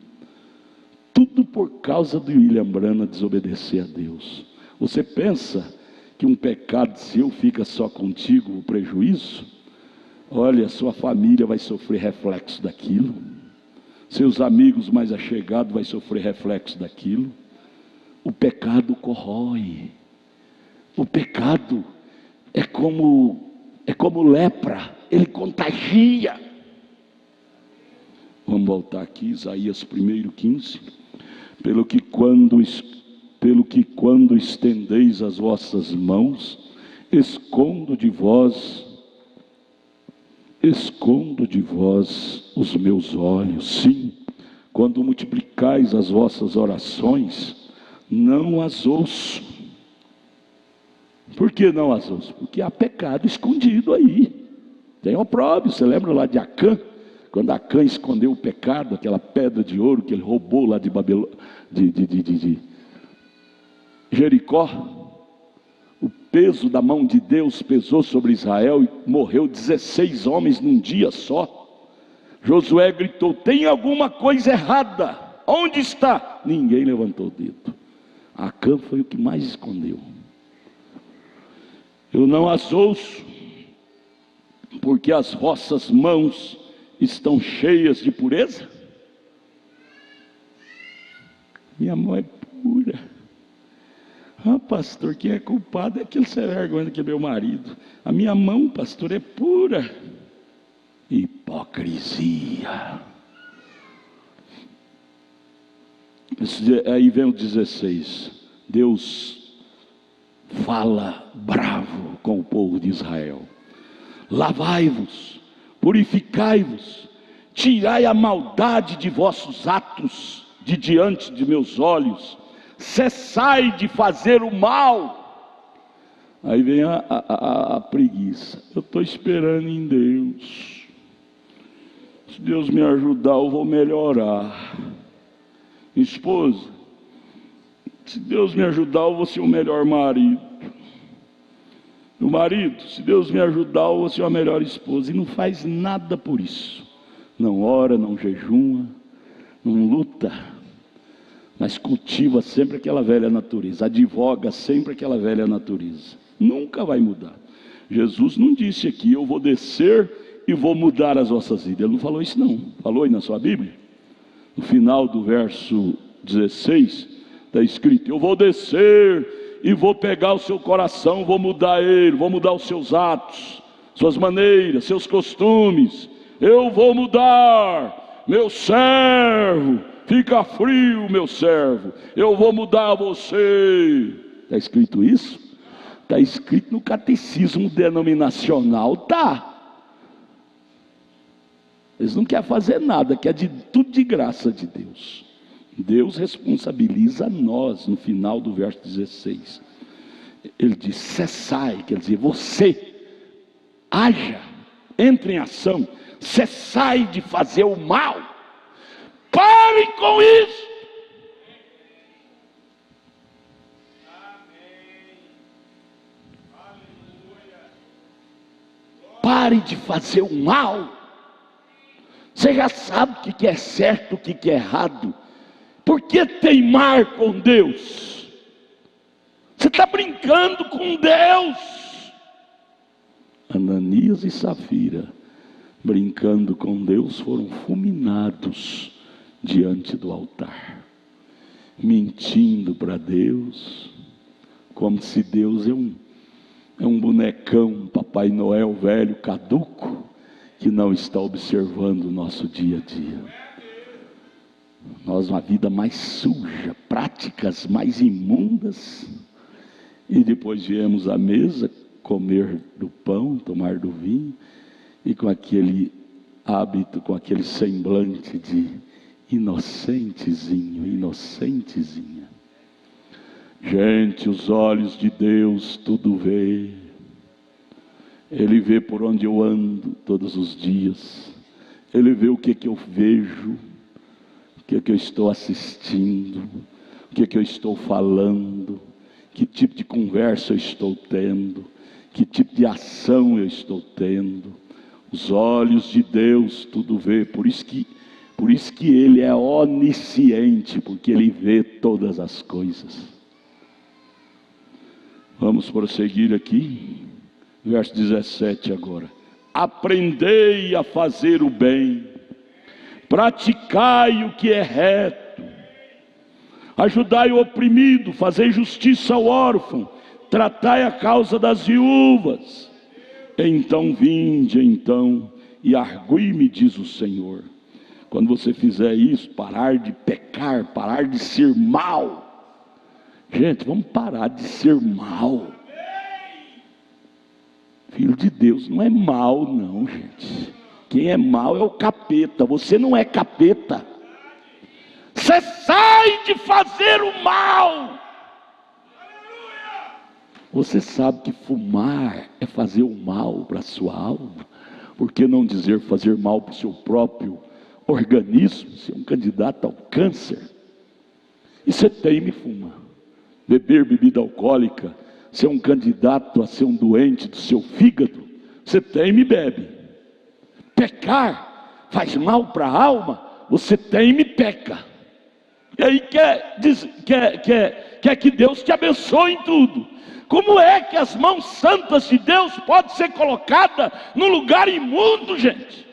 Speaker 1: Tudo por causa de William Brana desobedecer a Deus. Você pensa que um pecado seu fica só contigo, o prejuízo? Olha, sua família vai sofrer reflexo daquilo. Seus amigos mais achegados vão sofrer reflexo daquilo. O pecado corrói. O pecado é como lepra, ele contagia. Vamos voltar aqui, Isaías 1:15. Pelo que quando estendeis as vossas mãos, escondo de vós os meus olhos. Sim, quando multiplicais as vossas orações, não as ouço. Por que não as ouço? Porque há pecado escondido aí. Tem opróbrio. Você lembra lá de Acã? Quando Acã escondeu o pecado, aquela pedra de ouro que ele roubou lá de Jericó. O peso da mão de Deus pesou sobre Israel e morreu 16 homens num dia só. Josué gritou: tem alguma coisa errada, onde está? Ninguém levantou o dedo. Acã foi o que mais escondeu. Eu não as ouço, porque as vossas mãos estão cheias de pureza. Minha mão é pura. Ah, pastor, quem é culpado é aquele sem vergonha que é meu marido. A minha mão, pastor, é pura. Hipocrisia. Aí vem o 16. Deus fala bravo com o povo de Israel. Lavai-vos, purificai-vos, tirai a maldade de vossos atos de diante de meus olhos, cessai de fazer o mal. Aí vem a preguiça. Eu estou esperando em Deus. Se Deus me ajudar, eu vou melhorar. Esposa, se Deus me ajudar, eu vou ser o melhor marido. O marido, se Deus me ajudar, eu vou ser a melhor esposa. E não faz nada por isso. Não ora, não jejuma, não luta, mas cultiva sempre aquela velha natureza, advoga sempre aquela velha natureza. Nunca vai mudar. Jesus não disse aqui: eu vou descer e vou mudar as vossas vidas. Ele não falou isso não. Falou aí na sua Bíblia? No final do verso 16, está escrito: eu vou descer e vou pegar o seu coração, vou mudar ele, vou mudar os seus atos, suas maneiras, seus costumes. Eu vou mudar, meu servo, fica frio, meu servo, eu vou mudar você. Está escrito isso? Está escrito no catecismo denominacional, tá? Eles não querem fazer nada, quer tudo de graça de Deus. Deus responsabiliza nós no final do verso 16. Ele diz: cessai, quer dizer, você haja, entre em ação, cessai de fazer o mal, pare com isso. Pare de fazer o mal. Você já sabe o que é certo, o que é errado. Por que teimar com Deus? Você está brincando com Deus. Ananias e Safira, brincando com Deus, foram fulminados diante do altar, mentindo para Deus, como se Deus é um bonecão, um Papai Noel velho, caduco, que não está observando o nosso dia a dia. Nós, uma vida mais suja, práticas mais imundas, e depois viemos à mesa comer do pão, tomar do vinho, e com aquele hábito, com aquele semblante de inocentezinho, inocentezinha. Gente, os olhos de Deus tudo vê. Ele vê por onde eu ando todos os dias. Ele vê o que eu vejo, o que eu estou assistindo, o que eu estou falando, que tipo de conversa eu estou tendo, que tipo de ação eu estou tendo. Os olhos de Deus tudo vê. Por isso que Ele é onisciente, porque Ele vê todas as coisas. Vamos prosseguir aqui, verso 17 agora. Aprendei a fazer o bem, praticai o que é reto, ajudai o oprimido, fazei justiça ao órfão, tratai a causa das viúvas. Então vinde, e argui-me, diz o Senhor, Quando você fizer isso, parar de pecar, parar de ser mal. Gente, vamos parar de ser mal. Filho de Deus não é mal não, gente. Quem é mal é o capeta. Você não é capeta. Você sai de fazer o mal. Você sabe que fumar é fazer o mal para a sua alma. Por que não dizer fazer mal para o seu próprio organismo? Você é um candidato ao câncer. E você teima e fuma. Beber bebida alcoólica, você é um candidato a ser um doente do seu fígado. Você teima e bebe. Pecar faz mal para a alma, você teima e peca. E aí quer que Deus te abençoe em tudo. Como é que as mãos santas de Deus podem ser colocadas num lugar imundo, gente?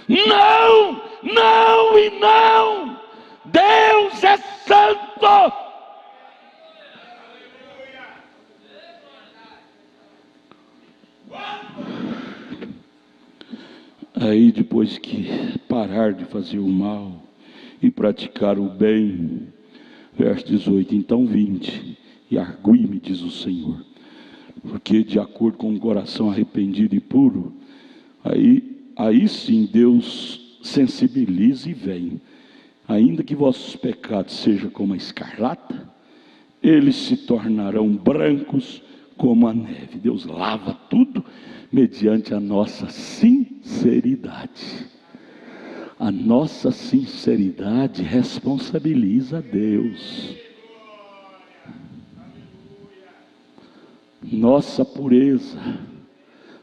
Speaker 1: Não, não e não. Deus é santo. Aí depois que parar de fazer o mal e praticar o bem, verso 18, então vinde e argui-me, diz o Senhor, porque de acordo com o coração arrependido e puro, aí sim Deus sensibiliza e vem. Ainda que vossos pecados sejam como a escarlata, eles se tornarão brancos como a neve. Deus lava tudo mediante a nossa sinceridade. A nossa sinceridade responsabiliza a Deus. Nossa pureza,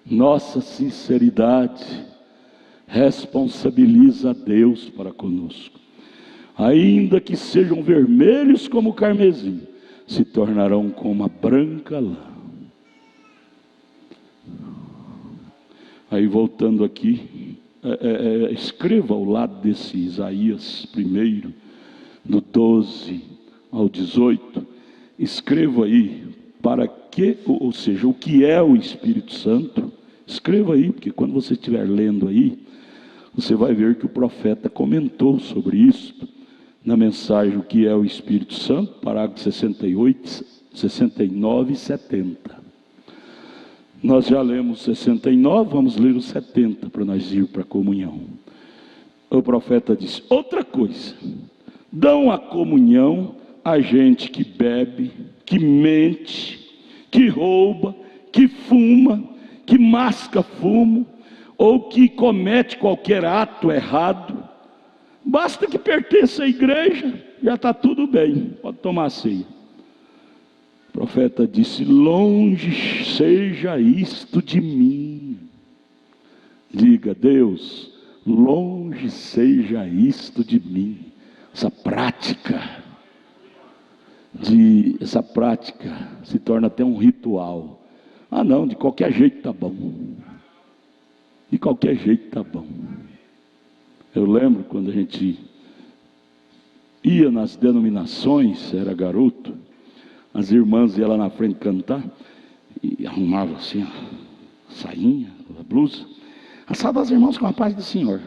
Speaker 1: nossa sinceridade responsabiliza a Deus para conosco. Ainda que sejam vermelhos como o carmesim, se tornarão como a branca lã. Aí voltando aqui, escreva ao lado desse Isaías primeiro, do 12 ao 18, escreva aí, para que, ou seja, o que é o Espírito Santo, escreva aí, porque quando você estiver lendo aí, você vai ver que o profeta comentou sobre isso, na mensagem o que é o Espírito Santo, parágrafo 68, 69 e 70. Nós já lemos 69, vamos ler o 70 para nós ir para a comunhão. O profeta disse, outra coisa, dão a comunhão a gente que bebe, que mente, que rouba, que fuma, que masca fumo, ou que comete qualquer ato errado. Basta que pertença à igreja, já está tudo bem, pode tomar a ceia. O profeta disse, longe seja isto de mim. Diga, Deus, longe seja isto de mim. Essa prática se torna até um ritual. Ah não, de qualquer jeito está bom. De qualquer jeito está bom. Eu lembro quando a gente ia nas denominações, era garoto, as irmãs iam lá na frente cantar, e arrumavam assim, a sainha, a blusa. A salva aos irmãos com a paz do Senhor.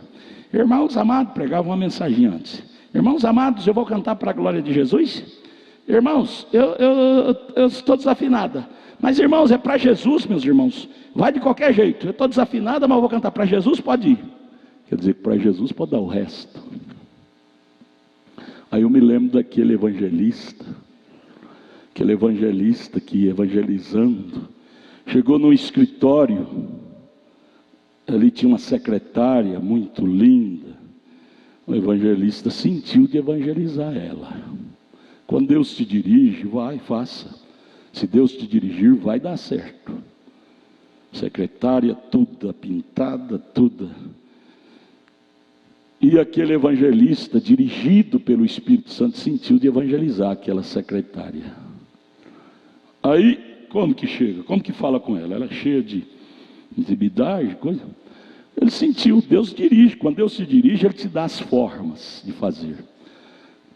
Speaker 1: Irmãos amados, pregavam uma mensagem antes. Irmãos amados, eu vou cantar para a glória de Jesus. Irmãos, eu estou desafinada. Mas irmãos, é para Jesus, meus irmãos. Vai de qualquer jeito. Eu estou desafinada, mas eu vou cantar para Jesus, pode ir. Quer dizer que para Jesus pode dar o resto. Aí eu me lembro daquele evangelista que ia evangelizando, chegou no escritório, ali tinha uma secretária muito linda, o evangelista sentiu de evangelizar ela. Quando Deus te dirige, vai, faça. Se Deus te dirigir, vai dar certo. Secretária toda pintada, toda. E aquele evangelista, dirigido pelo Espírito Santo, sentiu de evangelizar aquela secretária. Aí, como que chega? Como que fala com ela? Ela é cheia de intimidade, coisa. Ele sentiu, Deus dirige. Quando Deus se dirige, Ele te dá as formas de fazer.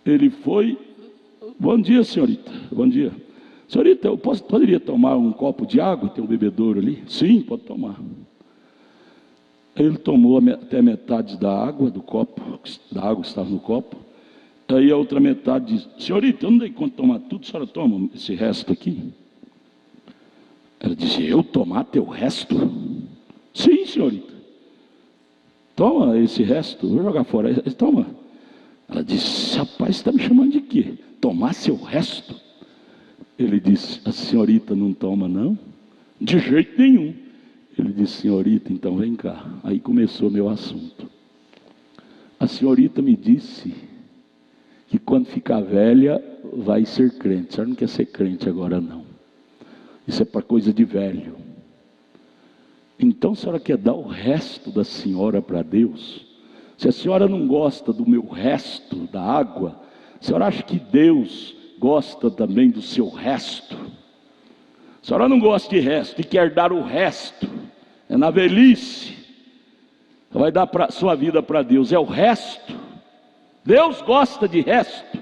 Speaker 1: Ele foi, bom dia senhorita, bom dia. Senhorita, eu poderia tomar um copo de água? Tem um bebedouro ali? Sim, pode tomar. Aí ele tomou até metade da água do copo, da água que estava no copo. Aí a outra metade disse: senhorita, eu não dei conta de tomar tudo, a senhora toma esse resto aqui? Ela disse: eu tomar teu resto? Sim, senhorita. Toma esse resto, vou jogar fora. Toma. Ela disse: rapaz, você está me chamando de quê? Tomar seu resto? Ele disse: a senhorita não toma não? De jeito nenhum. Ele disse: senhorita, então vem cá. Aí começou meu assunto. A senhorita me disse que quando ficar velha vai ser crente. A senhora não quer ser crente agora não. Isso é para coisa de velho. Então a senhora quer dar o resto da senhora para Deus? Se a senhora não gosta do meu resto da água, a senhora acha que Deus gosta também do seu resto? A senhora não gosta de resto e quer dar o resto, é na velhice, vai dar sua vida para Deus, é o resto. Deus gosta de resto.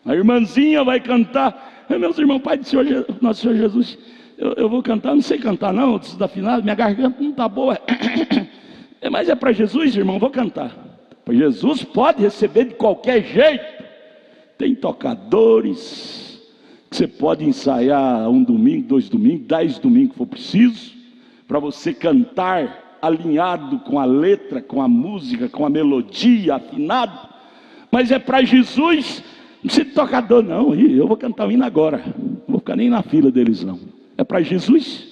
Speaker 1: A irmãzinha vai cantar: meus irmãos, Pai do Senhor, nosso Senhor Jesus, eu vou cantar, não sei cantar não, desafinado, minha garganta não está boa, mas é para Jesus, irmão, vou cantar. Para Jesus pode receber de qualquer jeito. Tem tocadores que você pode ensaiar 1 domingo, 2 domingos, 10 domingos que for preciso, para você cantar alinhado com a letra, com a música, com a melodia, afinado. Mas é para Jesus, não precisa de tocador não. Eu vou cantar o hino agora, não vou ficar nem na fila deles não. É para Jesus.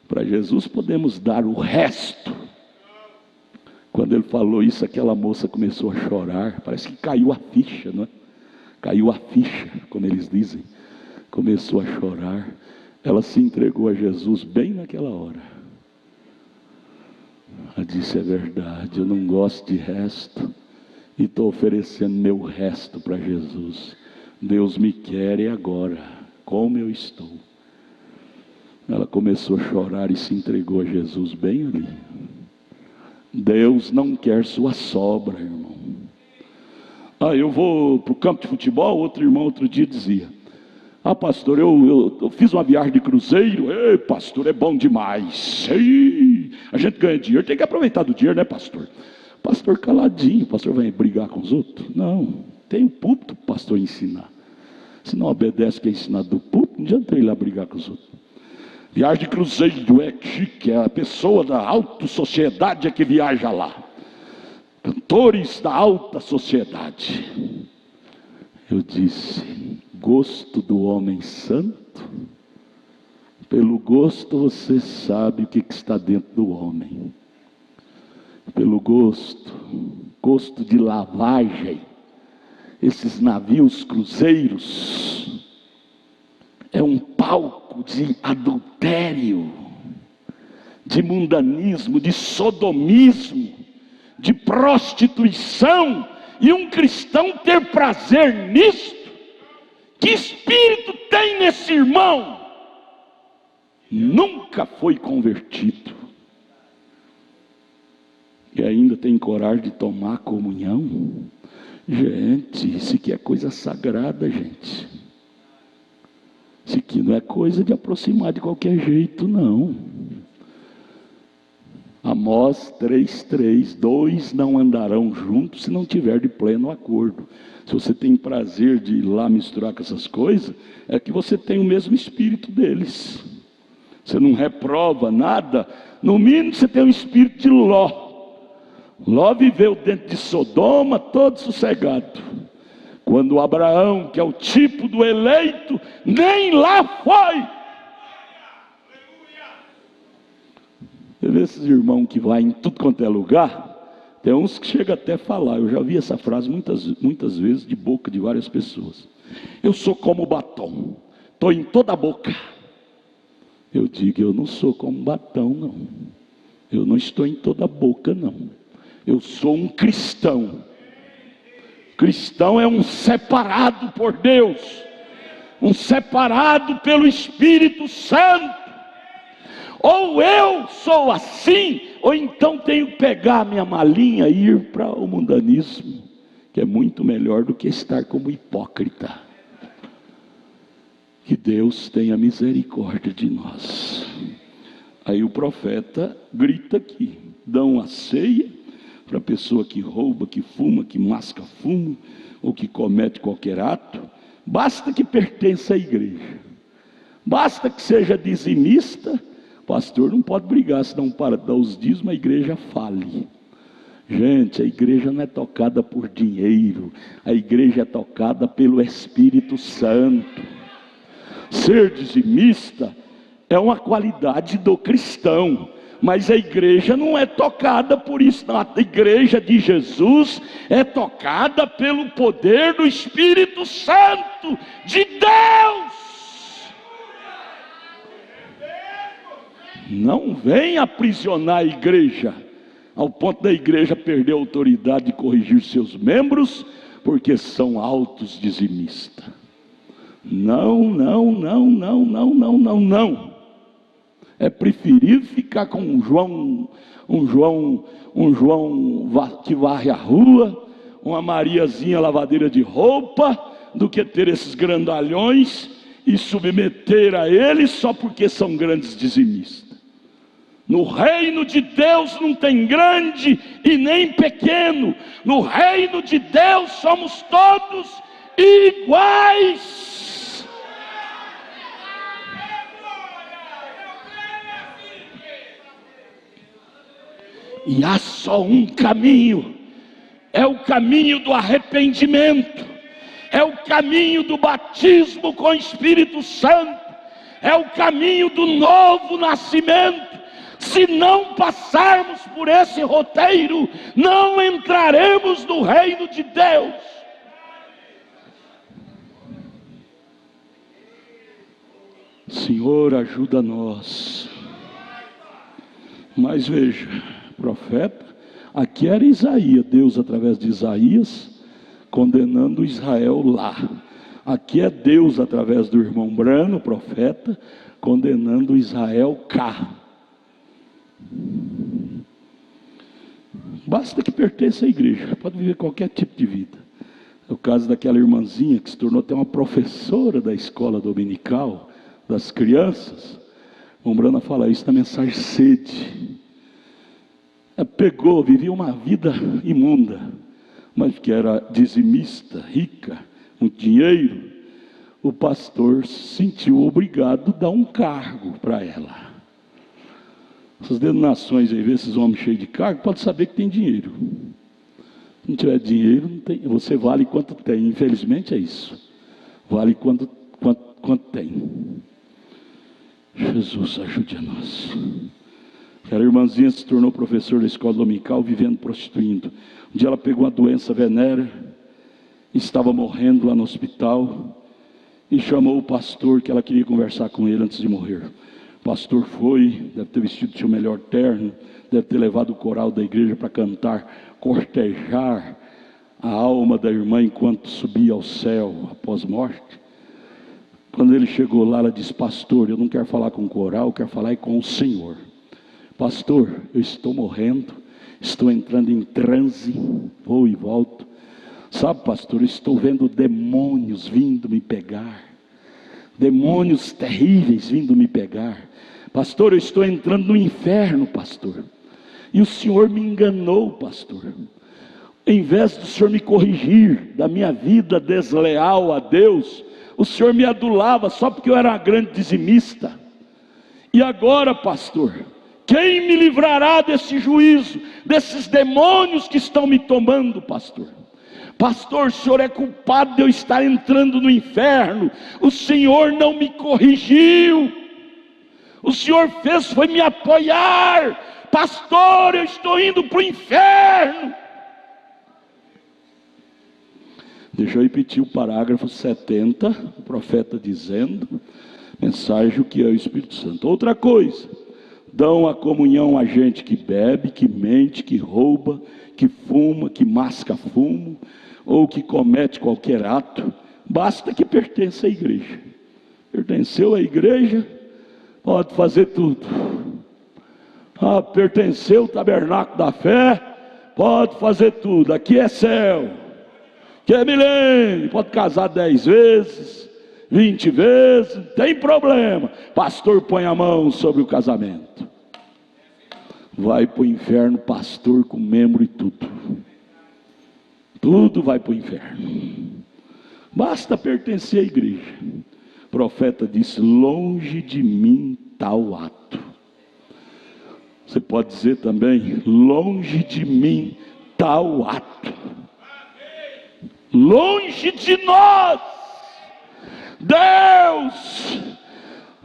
Speaker 1: Para Jesus podemos dar o resto. Quando ele falou isso, aquela moça começou a chorar. Parece que caiu a ficha, não é? Caiu a ficha, como eles dizem. Começou a chorar. Ela se entregou a Jesus bem naquela hora. Ela disse: é verdade, eu não gosto de resto, e estou oferecendo meu resto para Jesus. Deus me quer e agora, como eu estou. Ela começou a chorar e se entregou a Jesus bem ali. Deus não quer sua sobra, irmão. Eu vou para o campo de futebol. Outro irmão outro dia dizia: pastor, eu fiz uma viagem de cruzeiro. Ei, pastor, é bom demais. Ei, a gente ganha dinheiro, tem que aproveitar do dinheiro, né, pastor? Pastor caladinho, pastor vai brigar com os outros? Não, tem um púlpito para o pastor ensinar. Se não obedece quem ensinar do púlpito, não adianta ir lá brigar com os outros. Viagem de cruzeiro é chique, é a pessoa da alta sociedade é que viaja lá. Cantores da alta sociedade. Eu disse: gosto do homem santo? Pelo gosto você sabe o que está dentro do homem. Pelo gosto de lavagem. Esses navios cruzeiros é um palco de adultério, de mundanismo, de sodomismo, de prostituição, e um cristão ter prazer nisto. Que espírito tem nesse irmão? Nunca foi convertido e ainda tem coragem de tomar comunhão? Gente, isso aqui é coisa sagrada, gente. Isso aqui não é coisa de aproximar de qualquer jeito, não. Amós 3:3: 2 não andarão juntos se não tiver de pleno acordo. Se você tem prazer de ir lá misturar com essas coisas, é que você tem o mesmo espírito deles. Você não reprova nada. No mínimo você tem o espírito de Ló. Ló viveu dentro de Sodoma todo sossegado, quando Abraão, que é o tipo do eleito, nem lá foi. Eu vejo esses irmãos que vai em tudo quanto é lugar. Tem uns que chegam até a falar, eu já ouvi essa frase muitas vezes de boca de várias pessoas: eu sou como batom, estou em toda a boca. Eu digo: eu não sou como batom não. Eu não estou em toda a boca não. Eu sou um cristão. Cristão é um separado por Deus, um separado pelo Espírito Santo. Ou eu sou assim, ou então tenho que pegar a minha malinha e ir para o mundanismo, que é muito melhor do que estar como hipócrita. Que Deus tenha misericórdia de nós. Aí o profeta grita aqui: dão a ceia para a pessoa que rouba, que fuma, que masca fumo, ou que comete qualquer ato. Basta que pertença à igreja, basta que seja dizimista. Pastor não pode brigar, senão para dar os dízimos a igreja fale. Gente, a igreja não é tocada por dinheiro, a igreja é tocada pelo Espírito Santo. Ser dizimista é uma qualidade do cristão, mas a igreja não é tocada por isso, não. A igreja de Jesus é tocada pelo poder do Espírito Santo de Deus. Não vem aprisionar a igreja, ao ponto da igreja perder a autoridade de corrigir seus membros, porque são altos dizimistas. Não, não, não, não, não, não, não, não. É preferível ficar com um João que varre a rua, uma Mariazinha lavadeira de roupa, do que ter esses grandalhões e submeter a eles só porque são grandes dizimistas. No reino de Deus não tem grande e nem pequeno. No reino de Deus somos todos iguais. E há só um caminho, é o caminho do arrependimento, é o caminho do batismo com o Espírito Santo, é o caminho do novo nascimento. Se não passarmos por esse roteiro, não entraremos no reino de Deus. Senhor, ajuda nós. Mas veja, profeta, aqui era Isaías, Deus através de Isaías, condenando Israel lá. Aqui é Deus através do irmão Brano, profeta, condenando Israel cá. Basta que pertença à igreja, pode viver qualquer tipo de vida. É o caso daquela irmãzinha que se tornou até uma professora da escola dominical das crianças. O Brana fala isso na mensagem sede. Pegou, vivia uma vida imunda, mas que era dizimista, rica, muito dinheiro. O pastor se sentiu obrigado a dar um cargo para ela. Essas denominações aí, vê esses homens cheios de cargo, pode saber que tem dinheiro. Se não tiver dinheiro, não tem, você vale quanto tem. Infelizmente é isso. Vale quanto tem. Jesus, ajude a nós. Aquela irmãzinha se tornou professora da escola dominical, vivendo prostituindo. Um dia ela pegou uma doença venérea, estava morrendo lá no hospital, e chamou o pastor, que ela queria conversar com ele antes de morrer. O pastor foi, deve ter vestido seu melhor terno, deve ter levado o coral da igreja para cantar, cortejar a alma da irmã enquanto subia ao céu após morte. Quando ele chegou lá, ela disse: pastor, eu não quero falar com o coral, eu quero falar com o Senhor. Pastor, eu estou morrendo, estou entrando em transe, vou e volto. Sabe, pastor, eu estou vendo demônios vindo me pegar, demônios terríveis vindo me pegar. Pastor, eu estou entrando no inferno, pastor. E o Senhor me enganou, pastor. Em vez do Senhor me corrigir da minha vida desleal a Deus, o Senhor me adulava só porque eu era uma grande dizimista. E agora, pastor, quem me livrará desse juízo, desses demônios que estão me tomando, pastor? Pastor, o Senhor é culpado de eu estar entrando no inferno. O Senhor não me corrigiu. O Senhor fez foi me apoiar. Pastor, eu estou indo para o inferno. Deixa eu repetir o parágrafo 70, o profeta dizendo, mensagem o que é o Espírito Santo. Outra coisa, dão a comunhão a gente que bebe, que mente, que rouba, que fuma, que masca fumo, ou que comete qualquer ato. Basta que pertença à igreja. Pertenceu à igreja, pode fazer tudo. Pertenceu ao tabernáculo da fé, pode fazer tudo. Aqui é céu, aqui é milênio, pode casar 10 vezes, 20 vezes, não tem problema. Pastor põe a mão sobre o casamento. vai para o inferno, pastor com membro e tudo. Tudo vai para o inferno. Basta pertencer à igreja. O profeta disse: longe de mim tal ato. Você pode dizer também: longe de mim tal ato. Longe de nós. Deus,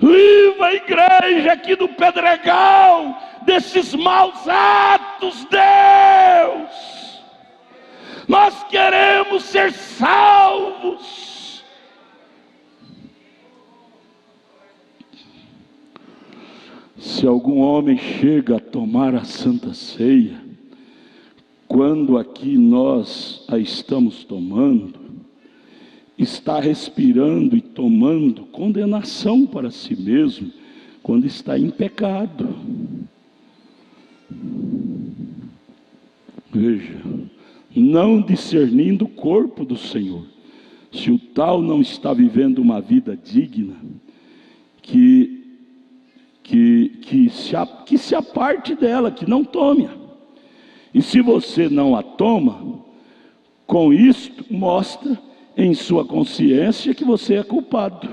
Speaker 1: livra a igreja aqui do Pedregal desses maus atos, Deus. Nós queremos ser salvos. Se algum homem chega a tomar a Santa Ceia, quando aqui nós a estamos tomando, está respirando e tomando condenação para si mesmo, quando está em pecado. Veja, não discernindo o corpo do Senhor, se o tal não está vivendo uma vida digna, que se aparte dela, que não tome. E se você não a toma, com isto mostra em sua consciência que você é culpado.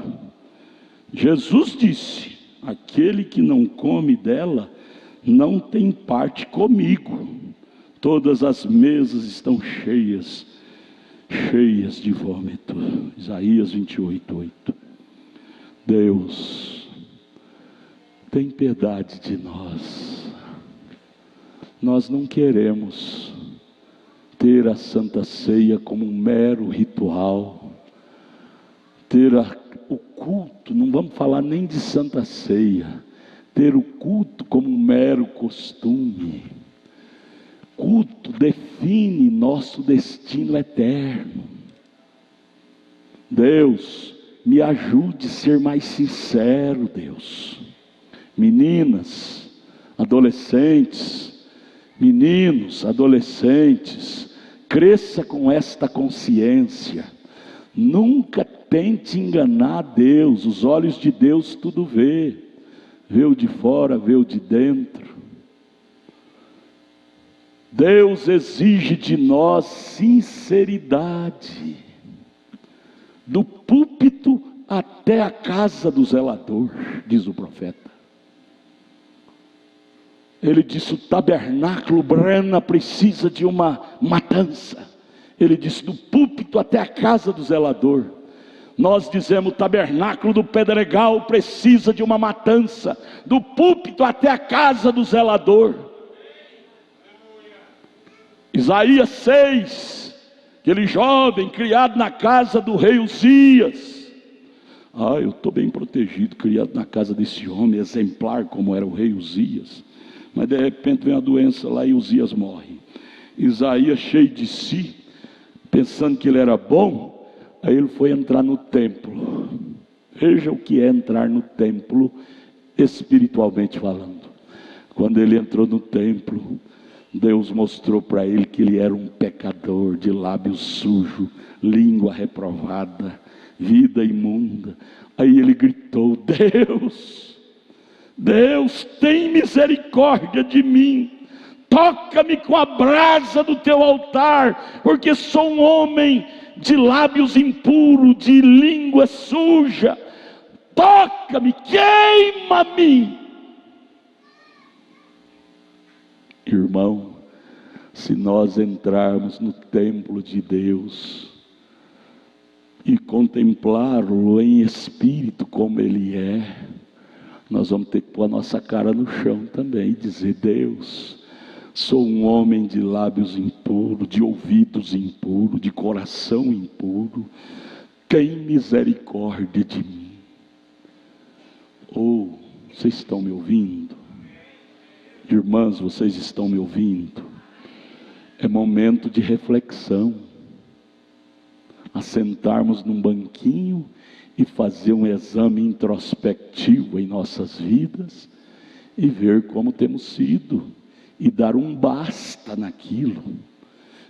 Speaker 1: Jesus disse: aquele que não come dela não tem parte comigo. Todas as mesas estão cheias de vômito. Isaías 28:8. Deus, tem piedade de nós. Nós não queremos ter a Santa Ceia como um mero ritual, ter o culto, não vamos falar nem de Santa Ceia, ter o culto como um mero costume. Culto define nosso destino eterno. Deus, me ajude a ser mais sincero, Deus. Meninas, adolescentes, meninos, adolescentes, cresça com esta consciência. Nunca tente enganar Deus. Os olhos de Deus tudo vê. Vê o de fora, vê o de dentro. Deus exige de nós sinceridade, do púlpito até a casa do zelador, diz o profeta. Ele disse: o tabernáculo Brana precisa de uma matança. Ele disse: do púlpito até a casa do zelador. Nós dizemos: o tabernáculo do Pedregal precisa de uma matança, do púlpito até a casa do zelador. Isaías 6, aquele jovem criado na casa do rei Uzias. Eu estou bem protegido, criado na casa desse homem exemplar como era o rei Uzias. Mas de repente vem a doença lá e Uzias morre. Isaías, cheio de si, pensando que ele era bom, aí ele foi entrar no templo. Veja o que é entrar no templo, espiritualmente falando. Quando ele entrou no templo, Deus mostrou para ele que ele era um pecador, de lábios sujos, língua reprovada, vida imunda. Aí ele gritou: Deus, tem misericórdia de mim, toca-me com a brasa do teu altar, porque sou um homem de lábios impuros, de língua suja. Toca-me, queima-me. Irmão, se nós entrarmos no templo de Deus e contemplá-lo em espírito como ele é, nós vamos ter que pôr a nossa cara no chão também e dizer: Deus, sou um homem de lábios impuros, de ouvidos impuros, de coração impuro, tem misericórdia de mim. Vocês estão me ouvindo? Irmãs, vocês estão me ouvindo? É momento de reflexão, assentarmos num banquinho e fazer um exame introspectivo em nossas vidas e ver como temos sido e dar um basta naquilo.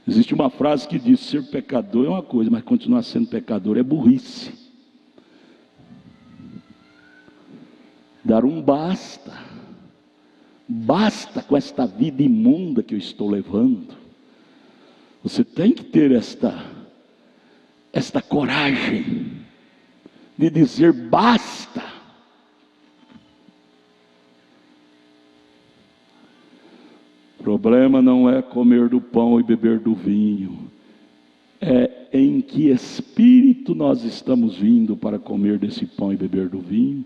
Speaker 1: Existe uma frase que diz: ser pecador é uma coisa, mas continuar sendo pecador é burrice. Dar um basta. Basta com esta vida imunda que eu estou levando. Você tem que ter esta coragem de dizer basta. O problema não é comer do pão e beber do vinho, é em que espírito nós estamos vindo para comer desse pão e beber do vinho,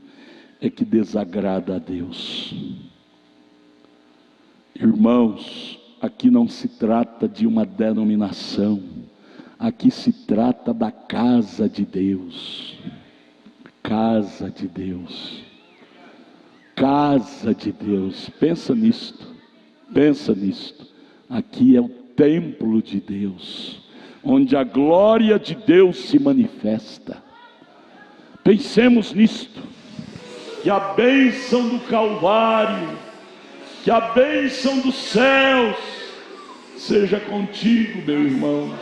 Speaker 1: é que desagrada a Deus. Irmãos, aqui não se trata de uma denominação, aqui se trata da casa de Deus. Casa de Deus. Casa de Deus. Pensa nisto. Pensa nisto. Aqui é o templo de Deus, onde a glória de Deus se manifesta. Pensemos nisto. Que a bênção do Calvário, que a bênção dos céus seja contigo, meu irmão,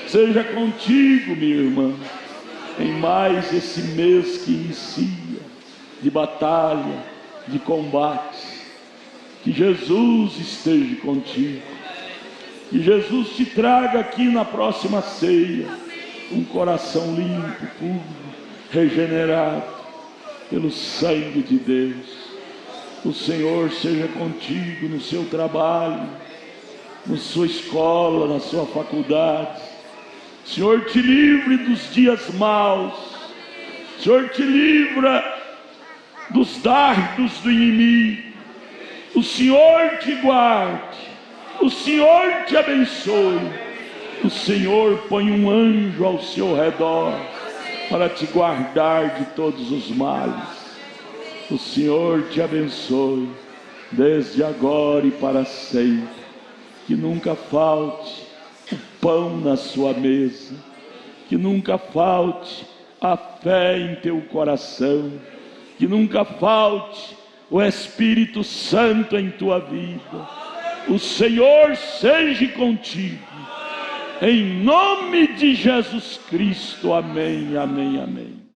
Speaker 1: seja contigo, minha irmã, em mais esse mês que inicia, de batalha, de combate. Que Jesus esteja contigo, que Jesus te traga aqui na próxima ceia um coração limpo, puro, regenerado pelo sangue de Deus. O Senhor seja contigo no seu trabalho, na sua escola, na sua faculdade. O Senhor te livre dos dias maus. O Senhor te livra dos dardos do inimigo. O Senhor te guarde. O Senhor te abençoe. O Senhor põe um anjo ao seu redor para te guardar de todos os males. O Senhor te abençoe, desde agora e para sempre. Que nunca falte o pão na sua mesa, que nunca falte a fé em teu coração, que nunca falte o Espírito Santo em tua vida. O Senhor seja contigo, em nome de Jesus Cristo. Amém, amém, amém.